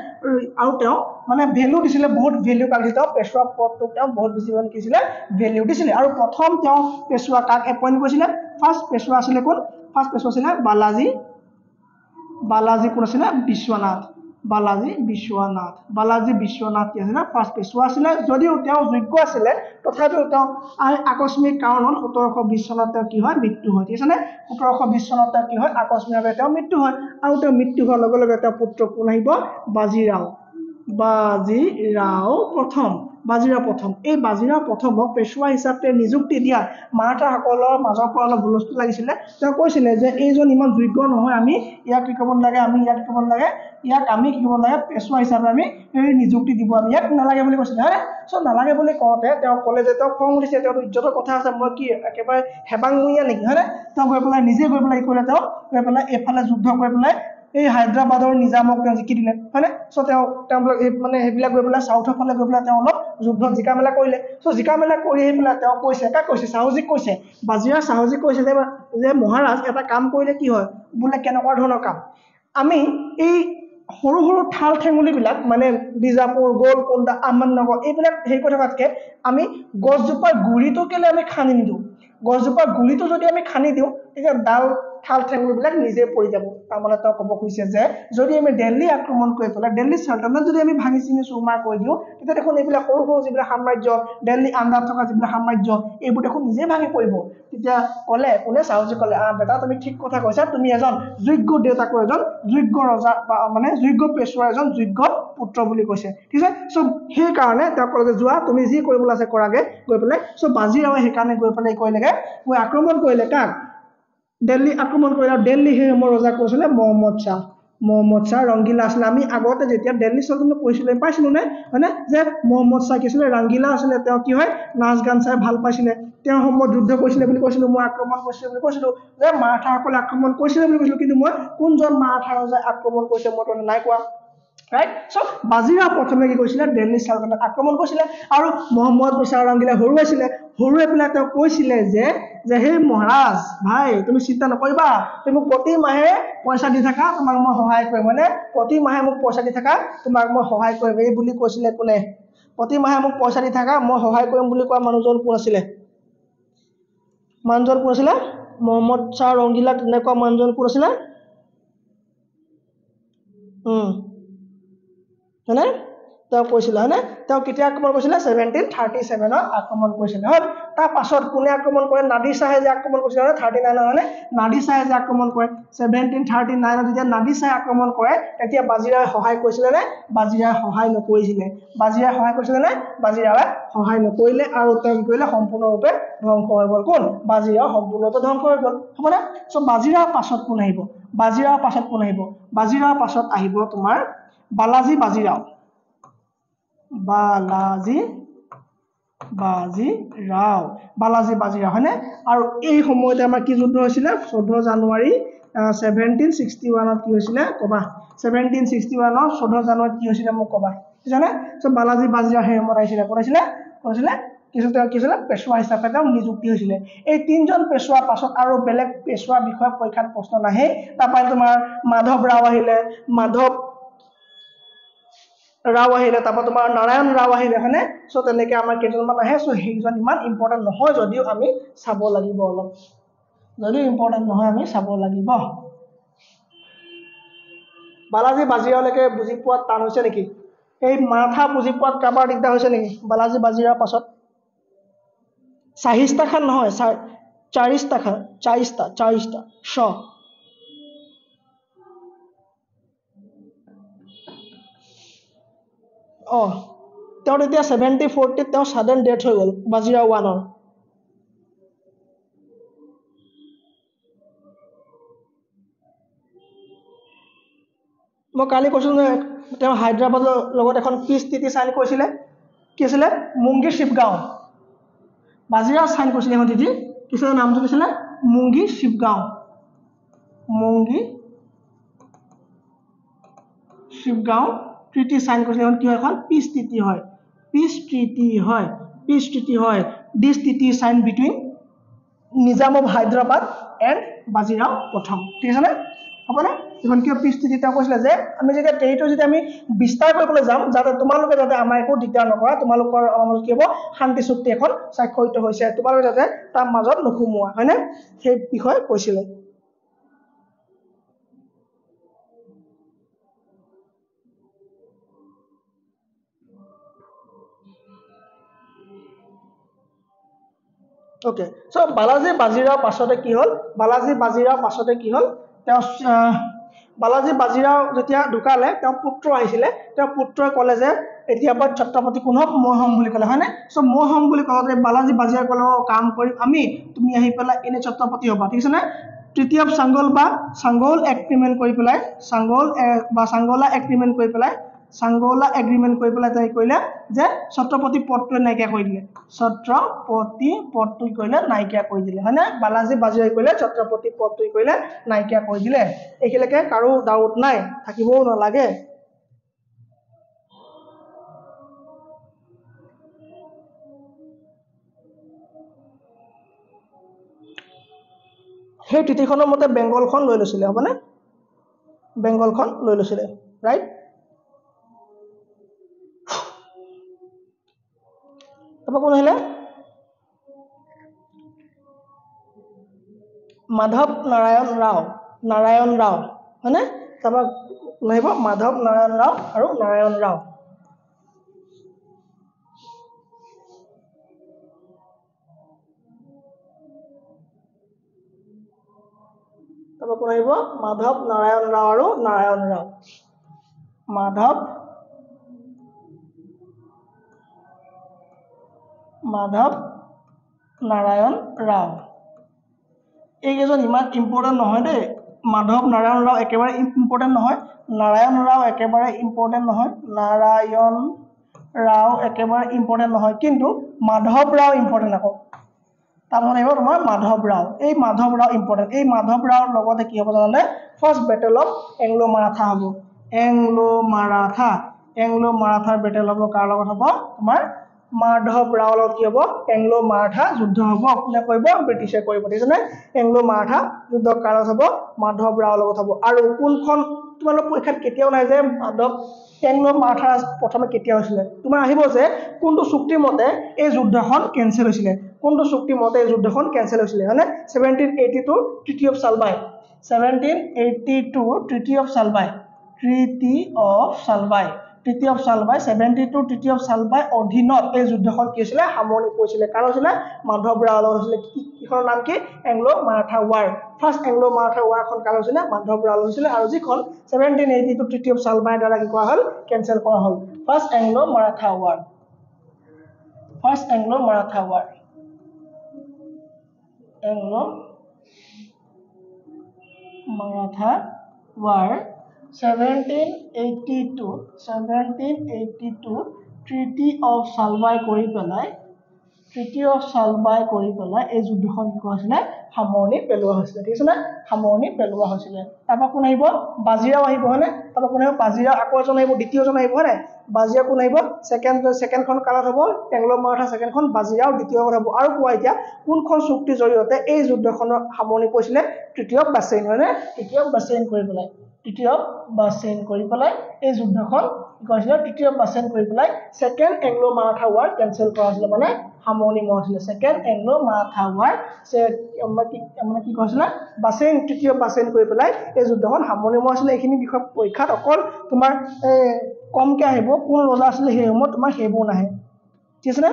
আৰু তেওঁ মানে ভ্যালু দিছিলে বহুত ভ্যালু কালিত পেশৱা পদটো তেওঁ বহুত বেছি মানে কিছিলে ভ্যালু দিছিলে আৰু প্ৰথম তেওঁ পেশৱা কাক এপইন্ট কৰিছিলে ফাৰ্স্ট পেশৱা আছিলে কোন ফাৰ্স্ট পেশৱা আছিলে বালাজী কোন আছিলে বালাজী বিশ্বনাথ কি আছিলে ফাৰ্স্ট পেশৱা আছিলে যদিও তেওঁ যোগ্য আছিলে তথাপিও তেওঁ আকস্মিক কাৰণত 1720 চনত তেওঁ কি হয় মৃত্যু হয় ঠিক আছে নে 1720 চনত তেওঁ কি হয় আকস্মিকভাৱে তেওঁ মৃত্যু হয় আৰু তেওঁ মৃত্যু হোৱাৰ লগে লগে তেওঁ পুত্ৰ কোন আহিব বাজিৰাও প্ৰথম এই বাজিৰাও প্ৰথমক পেশৱা হিচাপে নিযুক্তি দিয়া মাৰাঠাসকলৰ মাজৰ পৰা অলপ হুলস্থুল লাগিছিলে তেওঁ কৈছিলে যে এইজন ইমান যোগ্য নহয় আমি ইয়াক কি কৰিব লাগে পেশৱা হিচাপে আমি নিযুক্তি দিব আমি ইয়াক নালাগে বুলি কৈছিলে হয় সো নালাগে বুলি কওঁতে তেওঁ ক'লে যে তেওঁ খং উঠিছে তেওঁ ইজ্জতৰ কথা আছে মই কি একেবাৰে হেবাংমুঞা নেকি হয় তেওঁ গৈ পেলাই নিজে গৈ পেলাই কৰিলে তেওঁ গৈ পেলাই এইফালে যুদ্ধ কৰি পেলাই এই হায়দৰাবাদৰ নিজামক তেওঁ জিকি দিলে হয়নে সো তেওঁ মানে সেইবিলাক গৈ পেলাই সাউথৰ ফালে গৈ পেলাই তেওঁ অলপ যুদ্ধত জিকা মেলা কৰিলে সো জিকা মেলা কৰি আহি পেলাই তেওঁ কৈছে কাক কৈছে শাহুজীক কৈছে শাহুজীক কৈছে যে মহাৰাজ এটা কাম কৰিলে কি হয় বোলে কেনেকুৱা ধৰণৰ কাম আমি এই সৰু সৰু ঠাল ঠেঙুলিবিলাক মানে বিজাপুৰ গোলকোণ্ডা আহমেদনগৰ এইবিলাক হেৰি কৰি থকাতকৈ আমি গছজোপাৰ গুৰিটো কেলে আমি খান্দি নিদিওঁ গছজোপাৰ গুৰিটো যদি আমি খান্দি দিওঁ তেতিয়া ডাল ঠাল ঠেঙুলিবিলাক নিজে পৰি যাব তাৰমানে তেওঁ ক'ব খুজিছে যে যদি আমি দিল্লী আক্ৰমণ কৰি পেলাই দিল্লী সালতানাত যদি আমি ভাঙি চিঙি চুৰমাৰ কৰি দিওঁ তেতিয়া দেখোন এইবিলাক সৰু সৰু যিবিলাক সাম্ৰাজ্য দিল্লী আণ্ডাৰত থকা যিবিলাক সাম্ৰাজ্য এইবোৰ দেখোন নিজে ভাঙি পৰিব তেতিয়া ক'লে কোনে শাহুজী ক'লে বেটা তুমি ঠিক কথা কৈছা তুমি এজন যোগ্য দেউতাকৰ এজন যোগ্য ৰজা বা মানে যোগ্য পেশৱাৰ এজন যোগ্য পুত্ৰ বুলি কৈছে ঠিক আছে সো সেই কাৰণে তেওঁ ক'লে যে যোৱা তুমি যি কৰিবলৈ আছে কৰাগে গৈ পেলাই সো বাজিৰাৱে সেইকাৰণে গৈ পেলাই কৰিলেগে গৈ আক্ৰমণ কৰিলে কাক দিল্লী আক্ৰমণ কৰিলে আৰু দিল্লী সেই সময়ৰ ৰজা কৈছিলে মহম্মদ শ্বাহ ৰংগিলা আছিলে আমি আগতে যেতিয়া দিল্লী চলচিত্ৰ পঢ়িছিলো পাইছিলো নে হয়নে যে মহম্মদ শ্বাহ কি আছিলে ৰংগিলা আছিলে তেওঁ কি হয় নাচ গান চাই ভাল পাইছিলে তেওঁ সময়ত যুদ্ধ কৰিছিলে বুলি কৈছিলো মই আক্ৰমণ কৰিছিলে বুলি কৈছিলো যে মাৰাঠাসকলে আক্ৰমণ কৰিছিলে বুলি কৈছিলো কিন্তু মই কোনজন মাৰাঠাৰ যে আক্ৰমণ কৰিছে মই তো নাই কোৱা right so বাজিৰাও প্ৰথমে কি কৈছিলে দিল্লী চলচিত্ৰ আক্ৰমণ কৰিছিলে আৰু মহম্মদ শ্বাহ ৰংগিলা হৰুৱাইছিলে হৰুৱাই পেলাই তেওঁ কৈছিলে যে হে মহাৰাজ ভাই তুমি চিন্তা নকৰিবা তুমি প্ৰতি মাহে পইচা দি থাকা তোমাক মই সহায় কৰিম মানে প্ৰতি মাহে মোক পইচা দি থাকা তোমাক মই সহায় কৰিম এই বুলি কৈছিলে কোনে প্ৰতি মাহে মোক পইচা দি থাকা মই সহায় কৰিম বুলি কোৱা মানুহজন কোন আছিলে মহম্মদ শ্বাহ ৰংগিলা তেনেকুৱা মানুহজন কোন আছিলে হয়নে তেওঁ কৈছিলে হয়নে তেওঁ কেতিয়া আক্ৰমণ কৰিছিলে 1737 আক্ৰমণ কৰিছিলে হয় তাৰ পাছত কোনে আক্ৰমণ কৰে নাদিৰ শাহে যে আক্ৰমণ কৰিছিলে 39 হয়নে নাদিৰ শাহে যে আক্ৰমণ কৰে 1739 যেতিয়া নাদিৰ শাহে আক্ৰমণ কৰে তেতিয়া বাজিৰাৱে সহায় কৰিছিলে নে বাজিৰাৱে সহায় নকৰিছিলে বাজিৰাৱে সহায় কৰিছিলে নে বাজিৰাৱে সহায় নকৰিলে আৰু তেওঁ কি কৰিলে সম্পূৰ্ণৰূপে ধ্বংস হৈ গ'ল কোন বাজিৰাও সম্পূৰ্ণৰূপে ধ্বংস হৈ গ'ল হ'বনে সো বাজিৰাৰ পাছত কোন আহিব বাজিৰাৰ পাছত আহিব তোমাৰ বালাজী বাজিৰাও হয়নে আৰু এই সময়তে আমাৰ কি যুদ্ধ হৈছিলে 14 জানুৱাৰী 1761 কি হৈছিলে কবা 1761 14 জানুৱাৰীত কি হৈছিলে মোক কবা জানে সো বালাজী বাজিৰাও হে সময়ত আহিছিলে কিছিলে পেশৱা হিচাপে তেওঁ নিযুক্তি হৈছিলে এই তিনজন পেশৱাৰ পাছত আৰু বেলেগ পেশৱাৰ বিষয়ে পৰীক্ষাত প্ৰশ্ন নাহে তাৰপৰা তোমাৰ মাধৱ ৰাও আহিলে তাৰপৰা তোমাৰ নাৰায়ণ ৰাও আহিলে হয়নে সো তেনেকৈ আমাৰ কেইজনমান আহে সো সেইজন ইমান ইম্পৰ্টেণ্ট নহয় যদিও আমি চাব লাগিব অলপ বালাজী বাজিৰাওলৈকে বুজি পোৱাত টান হৈছে নেকি এই মাৰাঠা বুজি পোৱাত কাৰোবাৰ দিগদাৰ হৈছে নেকি বালাজী বাজিৰাওৰ পাছত চাহিস্তা খান নহয় চাৰিস্তা খান চাৰিস্তা শ তেওঁ তেতিয়া 7040 তেওঁ সাডেন ডেথ হৈ গ'ল বাজিৰাও 1 মই কালি কৈছিলো যে তেওঁ হায়দৰাবাদৰ লগত এখন পিছ টিটি সাইন কৰিছিলে কি আছিলে মুংগী শিৱগাঁও বাজিৰাও সাইন কৰিছিলে এখন টিটি কিছিল নামটো কিছিলে মুংগী শিৱগাঁও ট্ৰিটি সাইন কৰিছিলে এখন কি হয় এখন পিছ ট্ৰিটি হয় this treaty sign between Nizam of Hyderabad and Bajirao প্ৰথম ঠিক আছে নে হ'বনে এখন কিয় পিছ ট্ৰিটি তেওঁ কৈছিলে যে আমি যেতিয়া টেৰিটৰি যদি আমি বিস্তাৰ কৰিবলৈ যাম যাতে তোমালোকে যাতে আমাৰ একো দিগদাৰ নকৰা তোমালোকৰ কি হ'ব শান্তি চুক্তি এখন স্বাক্ষৰিত হৈছে তোমালোকে যাতে তাৰ মাজত নুসুমোৱা হয়নে সেই বিষয়ে কৈছিলে ওকে সো বালাজী বাজিৰাওৰ পাছতে কি হ'ল তেওঁ বালাজী বাজিৰাও যেতিয়া ঢুকালে তেওঁ পুত্ৰ আহিছিলে তেওঁ পুত্ৰই ক'লে যে এতিয়া পৰা ছত্ৰপতি কোন হ'ব মই হ'ম বুলি ক'লে হয়নে সো মই হ'ম বুলি ক'লে বালাজী বাজিৰাও ক'লে কাম কৰিম আমি তুমি আহি পেলাই এনে ছত্ৰপতি হ'বা ঠিক আছে নে ট্ৰিটি অফ চাংগল এগ্ৰিমেণ্ট কৰি পেলাই চাংগলা এগ্ৰিমেণ্ট কৰি পেলাই তাই কৰিলে যে ছত্ৰপতি পদটো নাইকিয়া কৰি দিলে হয়নে বালাজী বাজিৰাওয়ে কৰিলে ছত্ৰপতি পদটো কৰিলে নাইকিয়া কৰি দিলে এইখিলৈকে কাৰো ডাউট নাই থাকিবও নালাগে সেই তিথিখনৰ মতে বেংগলখন লৈ লৈছিলে হ'বনে ৰাইট তাৰপৰা কোন আহিলে মাধৱ নাৰায়ণ ৰাও হয়নে তাৰপৰা কোন আহিব মাধৱ নাৰায়ণ ৰাও আৰু নাৰায়ণ ৰাও তাৰপৰা কোন আহিব মাধৱ নাৰায়ণ ৰাও আৰু নাৰায়ণ ৰাও মাধৱ নাৰায়ণ ৰাও এইকেইজন ইমান ইম্পৰ্টেণ্ট নহয় দেই মাধৱ নাৰায়ণ ৰাও একেবাৰে ইম্পৰ্টেণ্ট নহয়, নাৰায়ণ ৰাও একেবাৰে ইম্পৰ্টেণ্ট নহয়, নাৰায়ণ ৰাও একেবাৰে ইম্পৰ্টেণ্ট নহয়, কিন্তু মাধৱ ৰাও ইম্পৰ্টেণ্ট আকৌ। তাৰমানে আহিব তোমাৰ মাধৱ ৰাও, এই মাধৱ ৰাও ইম্পৰ্টেণ্ট। এই মাধৱ ৰাওৰ লগতে কি হ'ব জানানে, first battle of Anglo Maratha হ'ব। এংলো মাৰাঠাৰ বেটেল হ'ব কাৰ লগত হ'ব, তোমাৰ মাধৱ ৰাওৰ লগত কি হ'ব, এংলো মাৰাঠা যুদ্ধ হ'ব। কোনে কৰিব, ব্ৰিটিছে কৰিব। দেখিছেনে, এংলো মাৰাঠা যুদ্ধ কাৰ লগত হ'ব, মাধৱ ৰাওৰ লগত হ'ব। আৰু কোনখন তোমালোকৰ পৰীক্ষাত কেতিয়াও নাই যে এংলো মাৰাঠা প্ৰথমে কেতিয়া হৈছিলে, তোমাৰ আহিব যে কোনটো চুক্তিৰ মতে এই যুদ্ধখন কেনচেল হৈছিলে, কোনটো চুক্তিৰ মতে এই যুদ্ধখন কেনচেল হৈছিলে, হয়নে? 1782 treaty of Salbai, 1782 treaty of Salbai, treaty of Salbai 72 treaty of Salbai অধীনত এই যুদ্ধখন কি হৈছিলে, সামৰণি পৰিছিলে। কাৰণ হৈছিলে মাধৱ ৰাওৰ লগত হৈছিলে। কিখনৰ নাম কি, Anglo Maratha war. First Anglo Maratha ৱাৰখন কাৰ হৈছিলে, মাধৱ ৰাওৰ হৈছিলে, আৰু যিখন 1782 ট্ৰিটি অফ চালবাইৰ দ্বাৰা কি কৰা হ'ল, কেনচেল কৰা হ'ল। First Anglo Maratha war, Anglo Maratha war 1782 treaty of Salbai কৰি পেলাই এই যুদ্ধখন কি কৰা হৈছিলে, সামৰণি পেলোৱা হৈছিলে। ঠিক আছে নে, সামৰণি পেলোৱা হৈছিলে। তাৰপৰা কোন আহিব, বাজিৰাও আহিব, হয়নে? তাৰপৰা কোন আহিব, বাজিৰাও, আকৌ এজন আহিব, দ্বিতীয়জন আহিব, হয়নে? বাজিৰাও কোন আহিব, ছেকেণ্ডখন কালত হ'ব এংলো মাৰাঠা, ছেকেণ্ডখন বাজিৰাও দ্বিতীয়খন হ'ব। আৰু কোৱা এতিয়া কোনখন চুক্তিৰ জৰিয়তে এই যুদ্ধখনৰ সামৰণি পৰিছিলে, তৃতীয় বাছেইন, হয়নে? তৃতীয় বাছেইন কৰি পেলাই এই যুদ্ধখন কি কৰিছিলে, তৃতীয় বাছেইন কৰি পেলাই second Anglo Maratha war cancel কৰা হৈছিলে, মানে সামৰণি মৰা হৈছিলে। ছেকেণ্ড এংলো মাৰাঠা ৱাৰ মানে কি কৈছিলে, বাছেইন, তৃতীয় বাছেইন কৰি পেলাই এই যুদ্ধখন সামৰণি মৰা হৈছিলে। এইখিনি বিষয় পৰীক্ষাত অকল তোমাৰ কমকৈ আহিব, কোন ৰজা আছিলে সেই সময়ত, তোমাৰ সেইবোৰ নাহে। ঠিক আছে নে?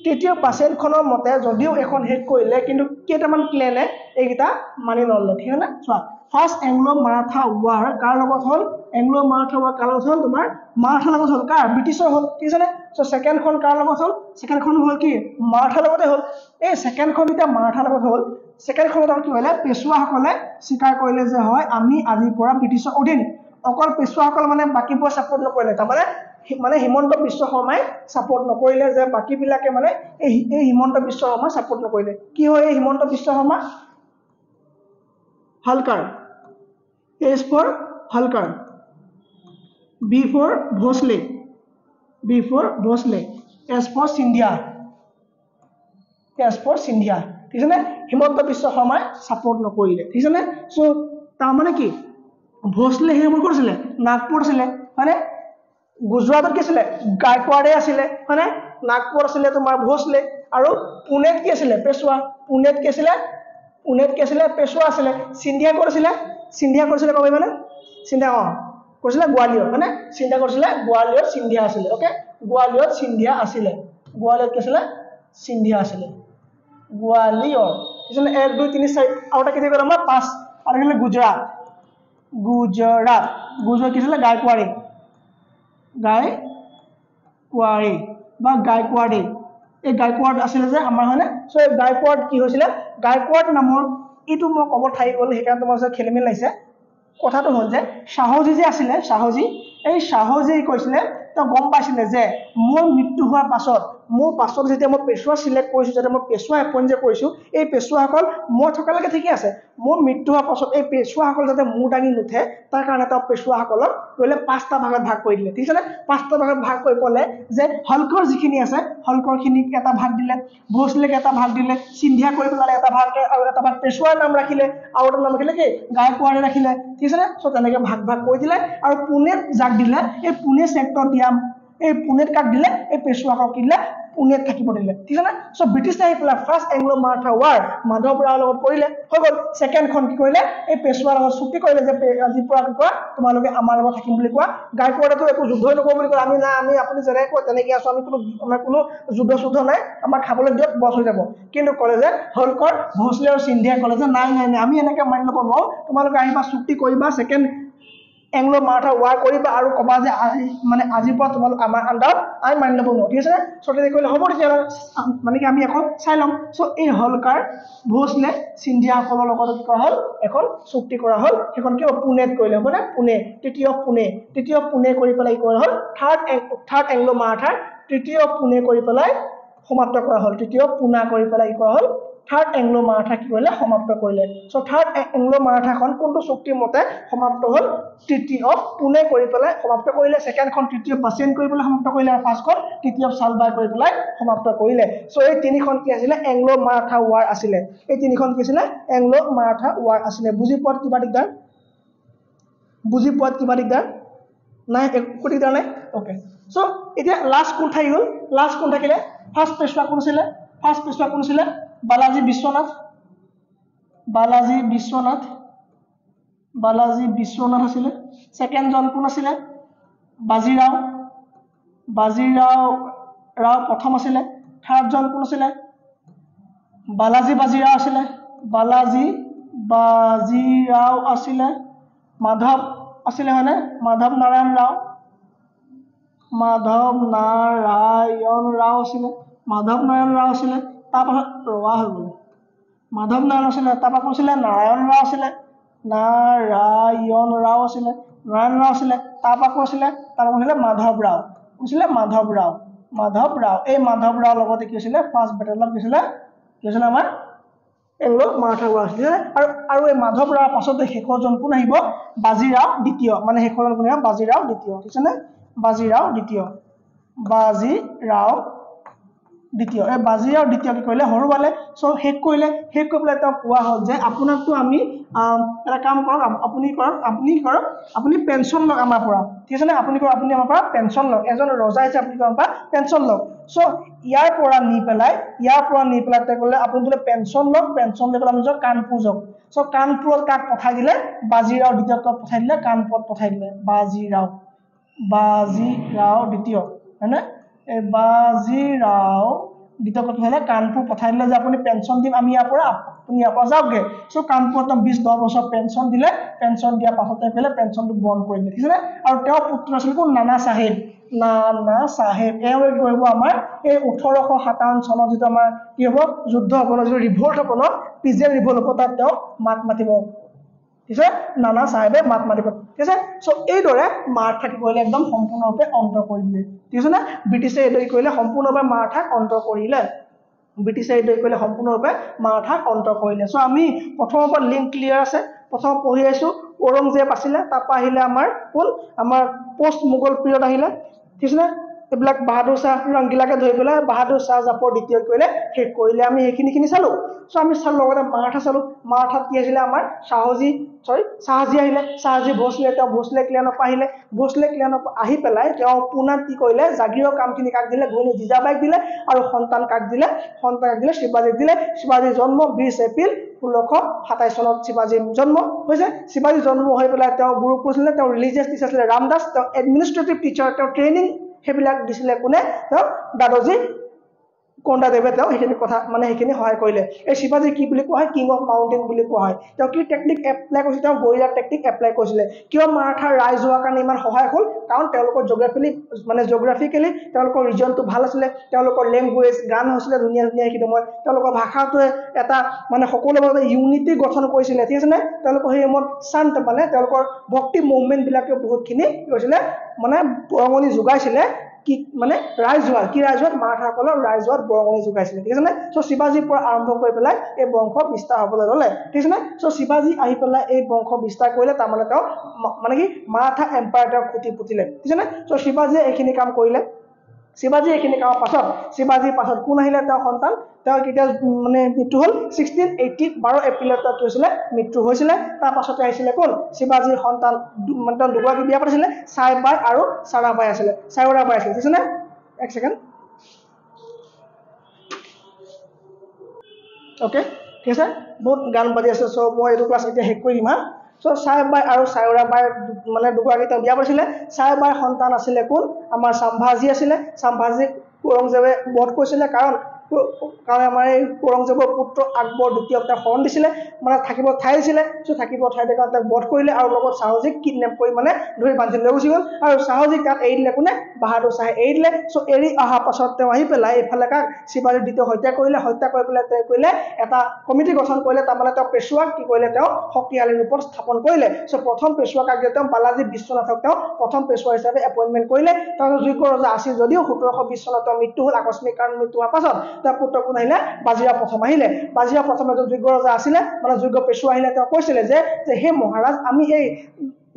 তৃতীয় বাছেইনখনৰ মতে যদিও এখন শেষ কৰিলে, কিন্তু কেইটামান প্লেনে এইকেইটা মানি নললে। ঠিক আছে নে? চোৱা, ফাৰ্ষ্ট এংলো মাৰাঠা ৱাৰ কাৰ লগত হ'ল, এংলো মাৰাঠা ৱাৰ কাৰ লগত হ'ল, তোমাৰ মাৰাঠাৰ লগত হ'ল, কাৰ, ব্ৰিটিছৰ হ'ল। ঠিক আছে নে? চ' ছেকেণ্ডখন কাৰ লগত হ'ল, ছেকেণ্ডখন হ'ল কি, মাৰাঠাৰ লগতে হ'ল। এই ছেকেণ্ডখন যেতিয়া মাৰাঠাৰ লগত হ'ল, ছেকেণ্ডখনত কি হ'লে, পেছোৱাসকলে স্বীকাৰ কৰিলে যে হয় আমি আজিৰ পৰা ব্ৰিটিছৰ অধীন। অকল পেছোৱাসকল মানে বাকীবোৰে ছাপোৰ্ট নকৰিলে, তাৰমানে হিমন্ত বিশ্ব শৰ্মাই ছাপোৰ্ট নকৰিলে, যে বাকীবিলাকে মানে এই হিমন্ত বিশ্ব শৰ্মা ছাপোৰ্ট নকৰিলে। কি হয় এই Himanta Biswa Sarma, Holkar, S for Holkar, B for Bhosle, S for Scindia, ঠিক আছে নে? হিমন্ত বিশ্ব শৰ্মাই ছাপোৰ্ট নকৰিলে। ঠিক আছে নে? চ' তাৰমানে কি, ভোসলে সেইবোৰ কৰিছিলে, নাগপুৰ আছিলে, হয়নে? গুজৰাটত কি আছিলে, গায়কৱাড়ে আছিলে, হয়নে? নাগপুৰ আছিলে তোমাৰ ভোসলে, আৰু পুনেত কি আছিলে, পেছোৱা। পুনেত কি আছিলে, পেছোৱা আছিলে। সিন্ধিয়া ক'ত আছিলে, ক'ব পাৰিবানে? সিন্ধিয়া কৰিছিলে গোৱালিয়ৰ, হয়নে? সিন্ধিয়া কৰিছিলে গোৱালিয়ৰত, সিন্ধিয়া আছিলে। অ'কে, গোৱালিয়ৰত সিন্ধিয়া আছিলে। গোৱালিয়ৰত কি আছিলে, সিন্ধিয়া আছিলে। গোৱালিয়ৰ, ঠিক আছে, 1 2 3 4 আৰু এটা কেতিয়া কৰিলে আমাৰ 5, আৰু আহিলে গুজৰাট কি আছিলে, গায়কৱাড়ে বা গায়কৱাড়ে, এই গায়কৱাড় আছিলে যে আমাৰ, হয়নে? চ' এই গায়কৱাড় কি হৈছিলে, গায়কৱাড় নামৰ এইটো মই ক'ব ঠাই গ'ল, সেইকাৰণে তোমাৰ ওচৰত খেলি মেলি লাগিছে। কথাটো হ'ল যে শাহজী যে আছিলে, এই শাহজী কৈছিলে, তেওঁ গম পাইছিলে যে মোৰ মৃত্যু হোৱাৰ পাছত যেতিয়া মই পেছোৱা চিলেক্ট কৰিছোঁ, যেতিয়া মই পেছোৱা এপইণ্ট যে কৰিছোঁ, এই পেছোৱাসকল মই থকালৈকে ঠিকে আছে, মোৰ মৃত্যু হোৱাৰ পাছত এই পেছোৱাসকল যাতে মূৰ দাঙি নুঠে, তাৰ কাৰণে তেওঁ পেছোৱাসকলক কৰিলে 5টা ভাগত ভাগ কৰি দিলে। ঠিক আছে নে? 5টা ভাগত ভাগ কৰি ক'লে যে হলকৰ যিখিনি আছে, হলকৰখিনিক এটা ভাগ দিলে, ভোসলেক এটা ভাগ দিলে, সিন্ধিয়া কৰি পেলালে এটা ভাগ, আৰু এটা ভাগ পেছোৱাৰ নাম ৰাখিলে, আৰু এটা নাম ৰাখিলে কি, গায়কৱাড়ে ৰাখিলে। ঠিক আছে নে? চ' তেনেকে ভাগ কৰি দিলে, আৰু পুনেত যাক দিলে, এই পুনে চেক্টৰ দিয়া, এই পুনেত কাক দিলে, এই পেছোৱাকক দিলে, পুনেত থাকিব দিলে। ঠিক আছে নে? চ' ব্ৰিটিছে আহি পেলাই first Anglo Maratha war Madhav ৰাওৰ লগত কৰিলে, হৈ গ'ল। ছেকেণ্ডখন কি কৰিলে, এই পেছোৱাৰ লগত চুক্তি কৰিলে যে আজিৰ পৰা কি কোৱা, তোমালোকে আমাৰ লগত থাকিম বুলি কোৱা। গায়কৱাড়েতো একো যুদ্ধই নকৰোঁ বুলি কয়, আমি আপুনি যেনেকৈ কয় তেনেকৈ আছোঁ, আমাৰ কোনো যুদ্ধ নাই, আমাক খাবলৈ দিয়ক, বছ হৈ যাব। কিন্তু ক'লে যে হলকৰ, ভোসলে আৰু সিন্ধিয়াই ক'লে যে নাই, আমি এনেকৈ মানি ল'ব নোৱাৰোঁ, তোমালোকে আহিবা, চুক্তি কৰিবা, ছেকেণ্ড এংলো মাৰাঠা ৱাৰ কৰিবা আৰু ক'বা যে মানে আজিৰ পৰা তোমালোক আমাৰ আণ্ডাৰত আমি মানি ল'ব নোৱাৰোঁ ঠিক আছে চ' তেতিয়া কৰিলে হ'ব তেতিয়াহ'লে মানে কি আমি এখন চাই ল'ম চ' এই হলকাৰ ভোসলে সিন্ধিয়াসকলৰ লগত কি কৰা হ'ল এখন চুক্তি কৰা হ'ল সেইখন কি পুনেত কৰিলে হ'ব নে তৃতীয় পুনে কৰি পেলাই কি কৰা হ'ল থাৰ্ড এংলো মাৰাঠাৰ তৃতীয় পুনে কৰি পেলাই সমাপ্ত কৰা হ'ল তৃতীয় পুনা কৰি পেলাই কি কৰা হ'ল থাৰ্ড এংলো মাৰাঠা কি কৰিলে সমাপ্ত কৰিলে চ' থাৰ্ড এংলো মাৰাঠাখন কোনটো চুক্তিৰ মতে সমাপ্ত হ'ল তৃতীয় পুনে কৰি পেলাই সমাপ্ত কৰিলে ছেকেণ্ডখন তৃতীয় বাচেন কৰি পেলাই সমাপ্ত কৰিলে আৰু ফাৰ্ষ্টখন তৃতীয় চালবাই কৰি পেলাই সমাপ্ত কৰিলে চ' এই তিনিখন কি আছিলে এংলো মাৰাঠা ৱাৰ আছিলে এই তিনিখন কি আছিলে এংলো মাৰাঠা ৱাৰ আছিলে বুজি পোৱাত কিবা দিগদাৰ নাই একো দিগদাৰ নাই অ'কে চ' এতিয়া লাষ্ট কোন থাকিল লাষ্ট কোন থাকিলে ফাৰ্ষ্ট পেছোৱা কোন আছিলে বালাজী বিশ্বনাথ আছিলে ছেকেণ্ডজন কোন আছিলে বাজিৰাও প্ৰথম আছিলে থাৰ্ডজন কোন আছিলে বাজিৰাও আছিলে মাধৱ আছিলে হয়নে মাধৱ নাৰায়ণ ৰাও আছিলে তাৰপাছত ৰৱা হৈ গ'ল মাধৱ নাৰায়ণ আছিলে তাৰপৰা কোন আছিলে নাৰায়ণ ৰাও আছিলে তাৰপৰা কোন আছিলে মাধৱ ৰাও এই মাধৱ ৰাও লগতে কি হৈছিলে ফাৰ্ষ্ট বেটেলত কি হৈছিলে আমাৰ এংলো মাৰাঠা ৱাৰ আছিলে আৰু এই মাধৱ ৰাওৰ পাছতে শেষৰজন কোন আহিব বাজিৰাও দ্বিতীয় মানে শেষৰজন কোন আহিব বাজিৰাও দ্বিতীয় ঠিক আছে নে বাজিৰাও দ্বিতীয় এই বাজিৰাও দ্বিতীয় কি কৰিলে হৰুৱালে চ' শেষ কৰি পেলাই তেওঁ কোৱা হ'ল যে আপোনাকতো আমি এটা কাম কৰক আপুনি পেঞ্চন লওক আমাৰ পৰা ঠিক আছে নে আপুনি আমাৰ পৰা পেঞ্চন লওক এজন ৰজা হিচাপে আপুনি আমাৰ পৰা পেঞ্চন লওক চ' ইয়াৰ পৰা নি পেলাই তেওঁ ক'লে আপুনি বোলে পেঞ্চন লৈ পেলাই আমি যাওক কাণপুৰ যাওক চ' কাণপুৰত কাক পঠাই দিলে বাজিৰাও দ্বিতীয়ক পঠাই দিলে কাণপুৰত পঠাই দিলে বাজিৰাও দ্বিতীয় হয়নে এই বাজিৰাও দ্বিতীয় কথা হ'লে কাণপুৰ পঠাই দিলে যে আপুনি পেঞ্চন দিম আমি আপুনি ইয়াৰ পৰা যাওকগৈ চ' কাণপুৰত 20-10 বছৰ পেঞ্চন দিয়াৰ পাছতে পেলাই পেঞ্চনটো বন্ধ কৰি দিলে ঠিক আছে আৰু তেওঁৰ পুত্ৰ আছিল কোন নানা চাহেব এওঁ কৰিব আমাৰ এই 1857 চনত যিটো আমাৰ কি হ'ব যুদ্ধ হ'ব যিটো ৰিভল্ট হ'ব পিজেল ৰিভল্ট হ'ব তাত তেওঁ মাত মাতিব ঠিক আছে নানা চাহেবে মাত মাতিব ঠিক আছে চ' এইদৰে মাৰাঠা কি কৰিলে একদম সম্পূৰ্ণৰূপে অন্ত কৰি দিলে ঠিক আছে নে ব্ৰিটিছে এইদৰে কৰিলে সম্পূৰ্ণৰূপে মাৰাঠাক অন্ত কৰিলে চ' আমি প্ৰথমৰ পৰা লিংক ক্লিয়াৰ আছে প্ৰথম পঢ়ি আহিছোঁ ঔৰংজেব আছিলে তাৰপৰা আহিলে আমাৰ পোষ্ট মোগল পিৰিয়ড আহিলে ঠিক আছে নে এইবিলাক বাহাদুৰ শ্বাহ ৰংগিলাকে ধৰি পেলাই বাহাদুৰ শ্বাহ জাফৰ দ্বিতীয় কৰিলে শেষ কৰিলে আমি সেইখিনি চালোঁ চ' আমি চালোঁ লগতে মাৰাঠা চালোঁ মাৰাঠাত কি আছিলে আমাৰ শাহাজী আহিলে শাহাজী ভোসলে তেওঁ ভোসলে ক্লিয়ানৰ আহি পেলাই তেওঁ পুনাত কি কৰিলে জাগিৰৰ কামখিনি কাক দিলে ঘৈণী জিজাবাইক দিলে আৰু সন্তান কাক দিলে শিৱাজীক দিলে শিৱাজীৰ জন্ম 20 এপ্ৰিল 1627 চনত শিৱাজীৰ জন্ম হৈছে শিৱাজী জন্ম হৈ পেলাই তেওঁ গুৰু কৈছিলে তেওঁ ৰিলিজিয়াছ টিচাৰ আছিলে ৰামদাস তেওঁ এডমিনিষ্ট্ৰেটিভ টিচাৰ তেওঁ ট্ৰেইনিং সেইবিলাক দিছিলে কোনে তেওঁ দাদোজী কণ্ডাদেৱে তেওঁ সেইখিনি কথা সেইখিনি সহায় কৰিলে এই শিৱাজী কি বুলি কোৱা হয় কিং অফ মাউণ্টেইন বুলি কোৱা হয় তেওঁ কি টেকনিক এপ্লাই কৰিছিল তেওঁ গৰিলা টেকনিক এপ্লাই কৰিছিলে কিয় মাৰাঠাৰ ৰাইজ হোৱাৰ কাৰণে ইমান সহায় হ'ল কাৰণ তেওঁলোকৰ জিঅ'গ্ৰাফিকেলি তেওঁলোকৰ ৰিজনটো ভাল আছিলে তেওঁলোকৰ লেংগুৱেজ গান হৈছিলে ধুনীয়া সেইখিনি সময় তেওঁলোকৰ ভাষাটোৱে এটা সকলো মাজতে ইউনিটি গঠন কৰিছিলে ঠিক আছে নে তেওঁলোকৰ সেই সময়ত শান্ত তেওঁলোকৰ ভক্তি মুভমেণ্টবিলাকে বহুতখিনি কি কৰিছিলে বৰঙণি যোগাইছিলে কি ৰাইজোৱাত মাৰাঠাসকলৰ ৰাইজোৱাত বৰঙণি যোগাইছিলে ঠিক আছে নে চ' শিৱাজীৰ পৰা আৰম্ভ কৰি পেলাই এই বংশ বিস্তাৰ হ'বলৈ ল'লে ঠিক আছে নে চ' শিৱাজী আহি পেলাই এই বংশ বিস্তাৰ কৰিলে তাৰমানে তেওঁ কি মাৰাঠা এম্পায়াৰ তেওঁ খুটি পুতিলে ঠিক আছে নে চ' শিৱাজীয়ে এইখিনি কাম কৰিলে শিৱাজীৰ পাছত কোন আহিলে তেওঁৰ সন্তান তেওঁ কেতিয়া মৃত্যু হ'ল 1680 12 এপ্ৰিলত তেওঁ কি হৈছিলে মৃত্যু হৈছিলে তাৰ পাছতে আহিছিলে কোন শিৱাজীৰ সন্তান তেওঁ দুগৰাকী বিয়া পাতিছিলে চাইবাই আৰু চাৰাবাই আছিলে ঠিক আছে নে এক ছেকেণ্ড অ'কে ঠিক আছে বহুত গান বাজি আছে চ' মই এইটো ক্লাছ এতিয়া শেষ কৰি দিম চ' চাইবাই আৰু চাইৰাবাই দুগৰাকী তেওঁ বিয়া পাতিছিলে চাইবাইৰ সন্তান আছিলে কোন আমাৰ চাম্ভাজী আছিলে চাম্ভাজীক ঔৰংজেবে বধ কৰিছিলে কাৰণ কাৰণে আমাৰ এই ঔৰংজেবৰ পুত্ৰ আকবৰ দ্বিতীয়ক তেওঁক শৰণ দিছিলে মানে থাকিব ঠাই দিছিলে চ' থাকিব ঠাই দিয়া কাৰণে তেওঁক বধ কৰিলে আৰু লগত শাহজীক কিডনেপ কৰি মানে ধৰি বান্ধি লৈ গুচি গ'ল আৰু শাহজীক তাত এৰি দিলে কোনে বাহাদুৰ শাহে এৰি দিলে চ' এৰি অহাৰ পাছত তেওঁ আহি পেলাই এইফালে কাক শিৱাজী দ্বিতীয় হত্যা কৰিলে হত্যা কৰি পেলাই তেওঁ কৰিলে এটা কমিটি গঠন কৰিলে তাৰমানে তেওঁ পেছোৱাক কি কৰিলে তেওঁ শক্তিশালী ৰূপত স্থাপন কৰিলে চ' প্ৰথম পেছোৱা কাক তেওঁ বালাজী বিশ্বনাথক তেওঁ প্ৰথম পেছোৱা হিচাপে এপইণ্টমেণ্ট কৰিলে তেওঁ যোগ্য ৰজা আছিল যদিও 1720 চনত তেওঁৰ মৃত্যু হ'ল আকস্মিক কাৰণ মৃত্যু হোৱাৰ পাছত তেওঁৰ পুত্ৰ কোন আহিলে বাজিৰাও প্ৰথম আহিলে বাজিৰাও প্ৰথম এজন যোগ্য ৰজা আছিলে মানে যোগ্য পেছোৱা আহিলে তেওঁ কৈছিলে যে হে মহাৰাজ আমি এই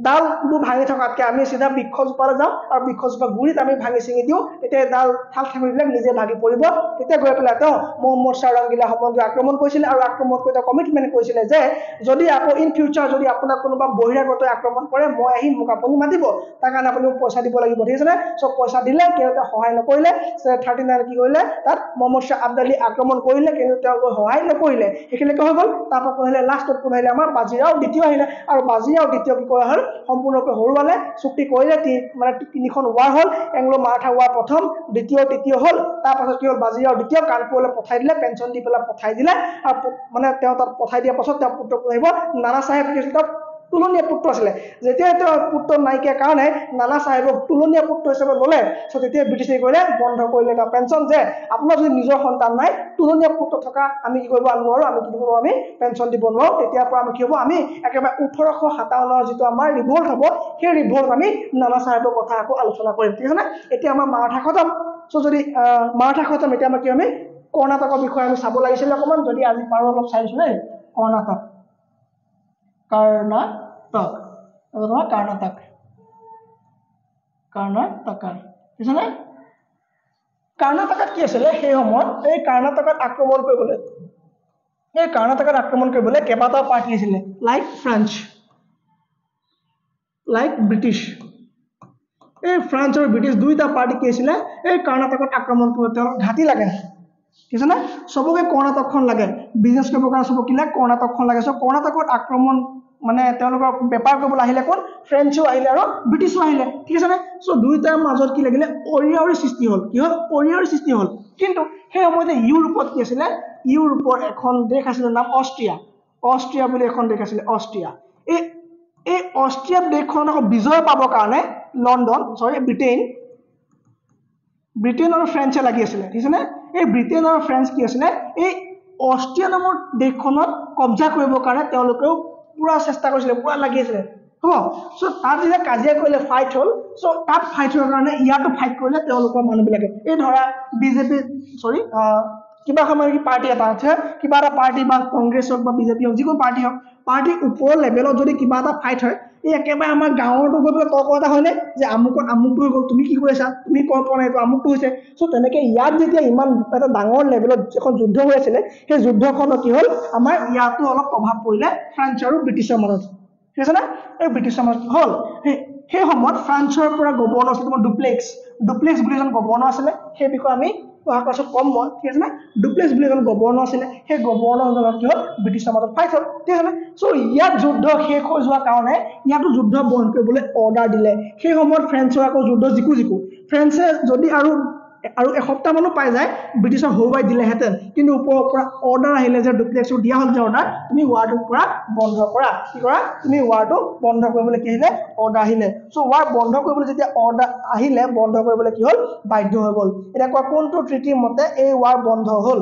ডালবোৰ ভাঙি থকাতকৈ আমি চিধা বৃক্ষজোপালৈ যাওঁ আৰু বৃক্ষজোপা গুৰিত আমি ভাঙি চিঙি দিওঁ তেতিয়া ডাল ঠাল ঠেঙুলিবিলাক নিজে ভাগি পৰিব তেতিয়া গৈ পেলাই তেওঁ মহম্মদ শ্বাহ ৰংগিলা সম্বন্ধে আক্ৰমণ কৰিছিলে আৰু আক্ৰমণ কৰি তেওঁ কমিটমেণ্ট কৰিছিলে যে যদি আকৌ ইন ফিউচাৰ যদি আপোনাক কোনোবা বহিৰাগতই আক্ৰমণ কৰে মই আহিম মোক আপুনি মাতিব তাৰ কাৰণে আপুনি মোক পইচা দিব লাগিব ঠিক আছে নে চব পইচা দিলে কিন্তু তেওঁ সহায় নকৰিলে 39 কি কৰিলে তাত মহম্মদ শ্বাহ আব্দালী আক্ৰমণ কৰিলে কিন্তু তেওঁ গৈ সহায় নকৰিলে সেইখিনিকে হৈ গ'ল তাৰপৰা কোন আহিলে লাষ্টত কোন আহিলে আমাৰ বাজিৰাও দ্বিতীয় আহিলে আৰু বাজিৰাও দ্বিতীয় কি কৰা হ'ল সম্পূৰ্ণৰূপে হৰুৱালে চুক্তি কৰিলে মানে তিনিখন ৱাৰ হ'ল এংলো মাৰাঠা ৱাৰ প্ৰথম দ্বিতীয় তৃতীয় হ'ল তাৰপাছত কি হ'ল বাজিৰাও দ্বিতীয় কানপুৰলৈ পঠাই দিলে পেঞ্চন দি পেলাই পঠাই দিলে আৰু মানে তেওঁ তাত পঠাই দিয়াৰ পাছত তেওঁ পুত্ৰ কোন আহিব নানা চাহেব কি আছিল তুলনীয়া পুত্ৰ আছিলে যেতিয়া তেওঁ পুত্ৰ নাইকিয়া কাৰণে নানা চাহেবক তুলনীয়া পুত্ৰ হিচাপে ল'লে চ' তেতিয়া ব্ৰিটিছে কৰিলে বন্ধ কৰিলে এটা পেঞ্চন যে আপোনাৰ যদি নিজৰ সন্তান নাই তুলনীয়া পুত্ৰ থকা আমি কি কৰিব নোৱাৰোঁ আমি কি কৰিব আমি পেঞ্চন দিব নোৱাৰোঁ তেতিয়াৰ পৰা আমি কি হ'ব আমি একেবাৰে 1857 যিটো আমাৰ ৰিভল্ট হ'ব সেই ৰিভল্ট আমি নানা চাহেবৰ কথা আকৌ আলোচনা কৰিম ঠিক আছে নে এতিয়া আমাৰ মাৰাঠা খতম চ' যদি মাৰাঠা খতম এতিয়া আমাৰ কি আমি কৰ্ণাটকৰ বিষয়ে আমি চাব লাগিছিলে অকণমান যদি আজি পাৰোঁ অলপ চাইছোঁ দেই কৰ্ণাটক কৰ্ণাটক বুজিছে নে কৰ্ণাটকত কি আছিলে সেই সময়ত এই কৰ্ণাটকত আক্ৰমণ কৰিবলৈ কেইবাটাও পাৰ্টি আছিলে লাইক ফ্ৰেঞ্চ লাইক ব্ৰিটিছ এই ফ্ৰান্স আৰু ব্ৰিটিছ দুইটা পাৰ্টি কি আছিলে এই কৰ্ণাটকত আক্ৰমণ কৰিব তেওঁলোক ঘাটি লাগে ঠিক আছে নে সবকে কৰ্ণাটকখন লাগে বিজনেছ কৰিবৰ কাৰণে সবক কি লাগে কৰ্ণাটকখন লাগে চ' কৰ্ণাটকত আক্ৰমণ মানে তেওঁলোকৰ বেপাৰ কৰিবলৈ আহিলে কোন ফ্ৰেঞ্চো আহিলে আৰু ব্ৰিটিছো আহিলে ঠিক আছে নে চ' দুইটাৰ মাজত কি লাগিলে অৰিয়ৰি সৃষ্টি হ'ল কি হ'ল অৰিয়ৰি সৃষ্টি হ'ল কিন্তু সেই সময়তে ইউৰোপত কি আছিলে ইউৰোপৰ এখন দেশ আছিলে নাম অষ্ট্ৰিয়া বুলি এখন দেশ আছিলে অষ্ট্ৰিয়া এই অষ্ট্ৰিয়া দেশখন আকৌ বিজয় পাবৰ কাৰণে ব্ৰিটেইন আৰু ফ্ৰেন্সে লাগি আছিলে ঠিক আছে নে এই ব্ৰিটেইন আৰু ফ্ৰেন্স কি আছিলে এই অষ্ট্ৰিয়া নামৰ দেশখনত কব্জা কৰিবৰ কাৰণে তেওঁলোকেও পুৰা চেষ্টা কৰিছিলে পুৰা লাগি আছিলে হ'ব চ' তাত যেতিয়া কাজিয়া কৰিলে ফাইট হ'ল চ' তাত ফাইট হোৱাৰ কাৰণে ইয়াতো ফাইট কৰিলে তেওঁলোকৰ মানুহবিলাকে এই ধৰা বিজেপি কিবা সময় কি পাৰ্টি এটা আছে কিবা এটা পাৰ্টি বা কংগ্ৰেছ হওক বা বিজেপি হওক যিকোনো পাৰ্টি হওক পাৰ্টিৰ ওপৰৰ লেভেলত যদি কিবা এটা ফাইট হয় এই একেবাৰে আমাৰ গাঁৱৰটো গৈ পেলাই তৰ্ক এটা হয়নে যে আমুকটো হৈ গ'ল তুমি কি কৰিছা তুমি কম পোৱা নাই এইটো আমুকটো হৈছে চ' তেনেকৈ ইয়াত যেতিয়া ইমান এটা ডাঙৰ লেভেলত এখন যুদ্ধ হৈ আছিলে সেই যুদ্ধখনত কি হ'ল আমাৰ ইয়াতো অলপ প্ৰভাৱ পৰিলে ফ্ৰান্স আৰু ব্ৰিটিছৰ মাজত ঠিক আছে নে এই ব্ৰিটিছৰ মাজত হ'ল সেই সময়ত ফ্ৰান্সৰ পৰা গভৰ্ণৰ আছিলে তোমাৰ ডুপ্লেক্স বুলি এজন গভৰ্ণৰ আছিলে সেই বিষয়ে আমি অহা ক্লাছত কম মই ঠিক আছে নে ডুপ্লেক্স বুলি এজন গভৰ্ণৰ আছিলে সেই গভৰ্ণৰজনৰ কি হ'ল ব্ৰিটিছৰ মাজত ফাইট হ'ল ঠিক আছে নে চ' ইয়াত যুদ্ধ শেষ হৈ যোৱাৰ কাৰণে ইয়াতো যুদ্ধ বন্ধ কৰিবলৈ অৰ্ডাৰ দিলে সেই সময়ত ফ্ৰেন্সৰ আকৌ যুদ্ধ জিকো ফ্ৰেন্সে যদি আৰু এসপ্তাহমানো পাই যায় ব্ৰিটিছক হৰুৱাই দিলেহেঁতেন কিন্তু ওপৰৰ পৰা অৰ্ডাৰ আহিলে যে ডুপ্লেক্সক দিয়া হ'ল যে অৰ্ডাৰ তুমি ৱাৰটোৰ পৰা বন্ধ কৰা কি কৰা তুমি ৱাৰটো বন্ধ কৰিবলৈ কি আহিলে অৰ্ডাৰ আহিলে চ' ৱাৰ বন্ধ কৰিবলৈ যেতিয়া অৰ্ডাৰ আহিলে বন্ধ কৰিবলৈ কি হ'ল বাধ্য হৈ গ'ল এতিয়া কোৱা কোনটো ট্ৰিটিৰ মতে এই ৱাৰ বন্ধ হ'ল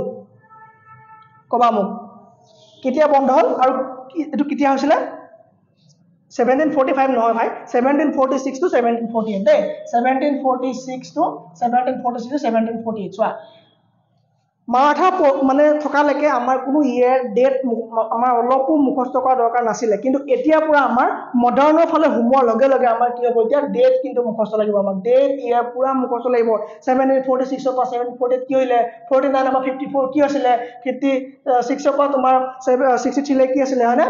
ক'বা মোক কেতিয়া বন্ধ হ'ল আৰু এইটো কেতিয়া হৈছিলে 1745 নহয় ভাই 1746 to 1748 দেই 1746 to 1748 চোৱা মাৰাঠা মানে থকালৈকে আমাৰ কোনো ইয়েৰ ডেট আমাৰ অলপো মুখস্থ কৰা দৰকাৰ নাছিলে কিন্তু এতিয়াৰ পৰা আমাৰ মডাৰ্ণৰ ফালে সোমোৱাৰ লগে লগে আমাৰ কি হ'ব এতিয়া ডেট কিন্তু মুখস্থ লাগিব আমাক ডেট ইয়েৰ পুৰা মুখস্থ লাগিব 1746 পৰা 1748 কি হৈলে 49 আমাৰ 54 কি হৈছিলে 56 পৰা তোমাৰ 63 লে কি আছিলে হয়নে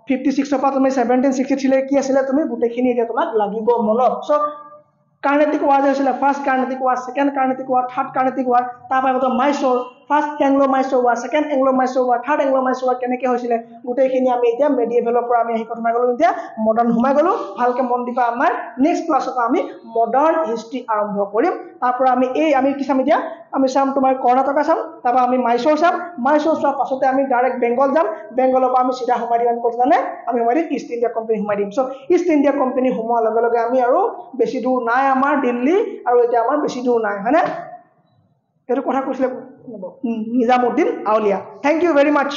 56 পৰা তুমি 1763 লে কি আছিলে তুমি গুটেখিনি এতিয়া তোমাক লাগিব মনত চ' কাৰ্নেটিক ৱাৰ যে আছিলে first কাৰ্নেটিক war second কাৰ্নেটিক war third কাৰ্নেটিক war তাৰপৰা Mysore first এংলো-মাইচৰ war, second এংলো-মাইচৰ war, third এংলো-মাইচৰ war কেনেকৈ হৈছিলে গোটেইখিনি আমি এতিয়া মেডিয়েভেলৰ পৰা আমি আহি সোমাই গ'লো এতিয়া মডাৰ্ণ সোমাই গ'লো ভালকৈ মন দিবা আমাৰ নেক্সট ক্লাছৰ পৰা আমি মডাৰ্ণ হিষ্ট্ৰী আৰম্ভ কৰিম তাৰ পৰা আমি কি চাম এতিয়া আমি চাম তোমাৰ কৰ্ণাটকা চাম তাৰপৰা আমি মাইচৰ চাম মাইচৰ চোৱাৰ পাছতে আমি ডাইৰেক্ট বেংগল যাম বেংগলৰ পৰা আমি চিধা সোমাই দিম ক'ত জানে আমি সোমাই দিম ইষ্ট ইণ্ডিয়া কোম্পানী সোমাই দিম চ' ইষ্ট ইণ্ডিয়া কোম্পানী সোমোৱাৰ লগে লগে আমি আৰু বেছি দূৰ নাই আমাৰ দিল্লী আৰু এতিয়া আমাৰ বেছি দূৰ নাই হয়নে এইটো কথা কৈছিলে নিজামুদ্দিন আউলিয়া থেংক ইউ ভেৰি মাছ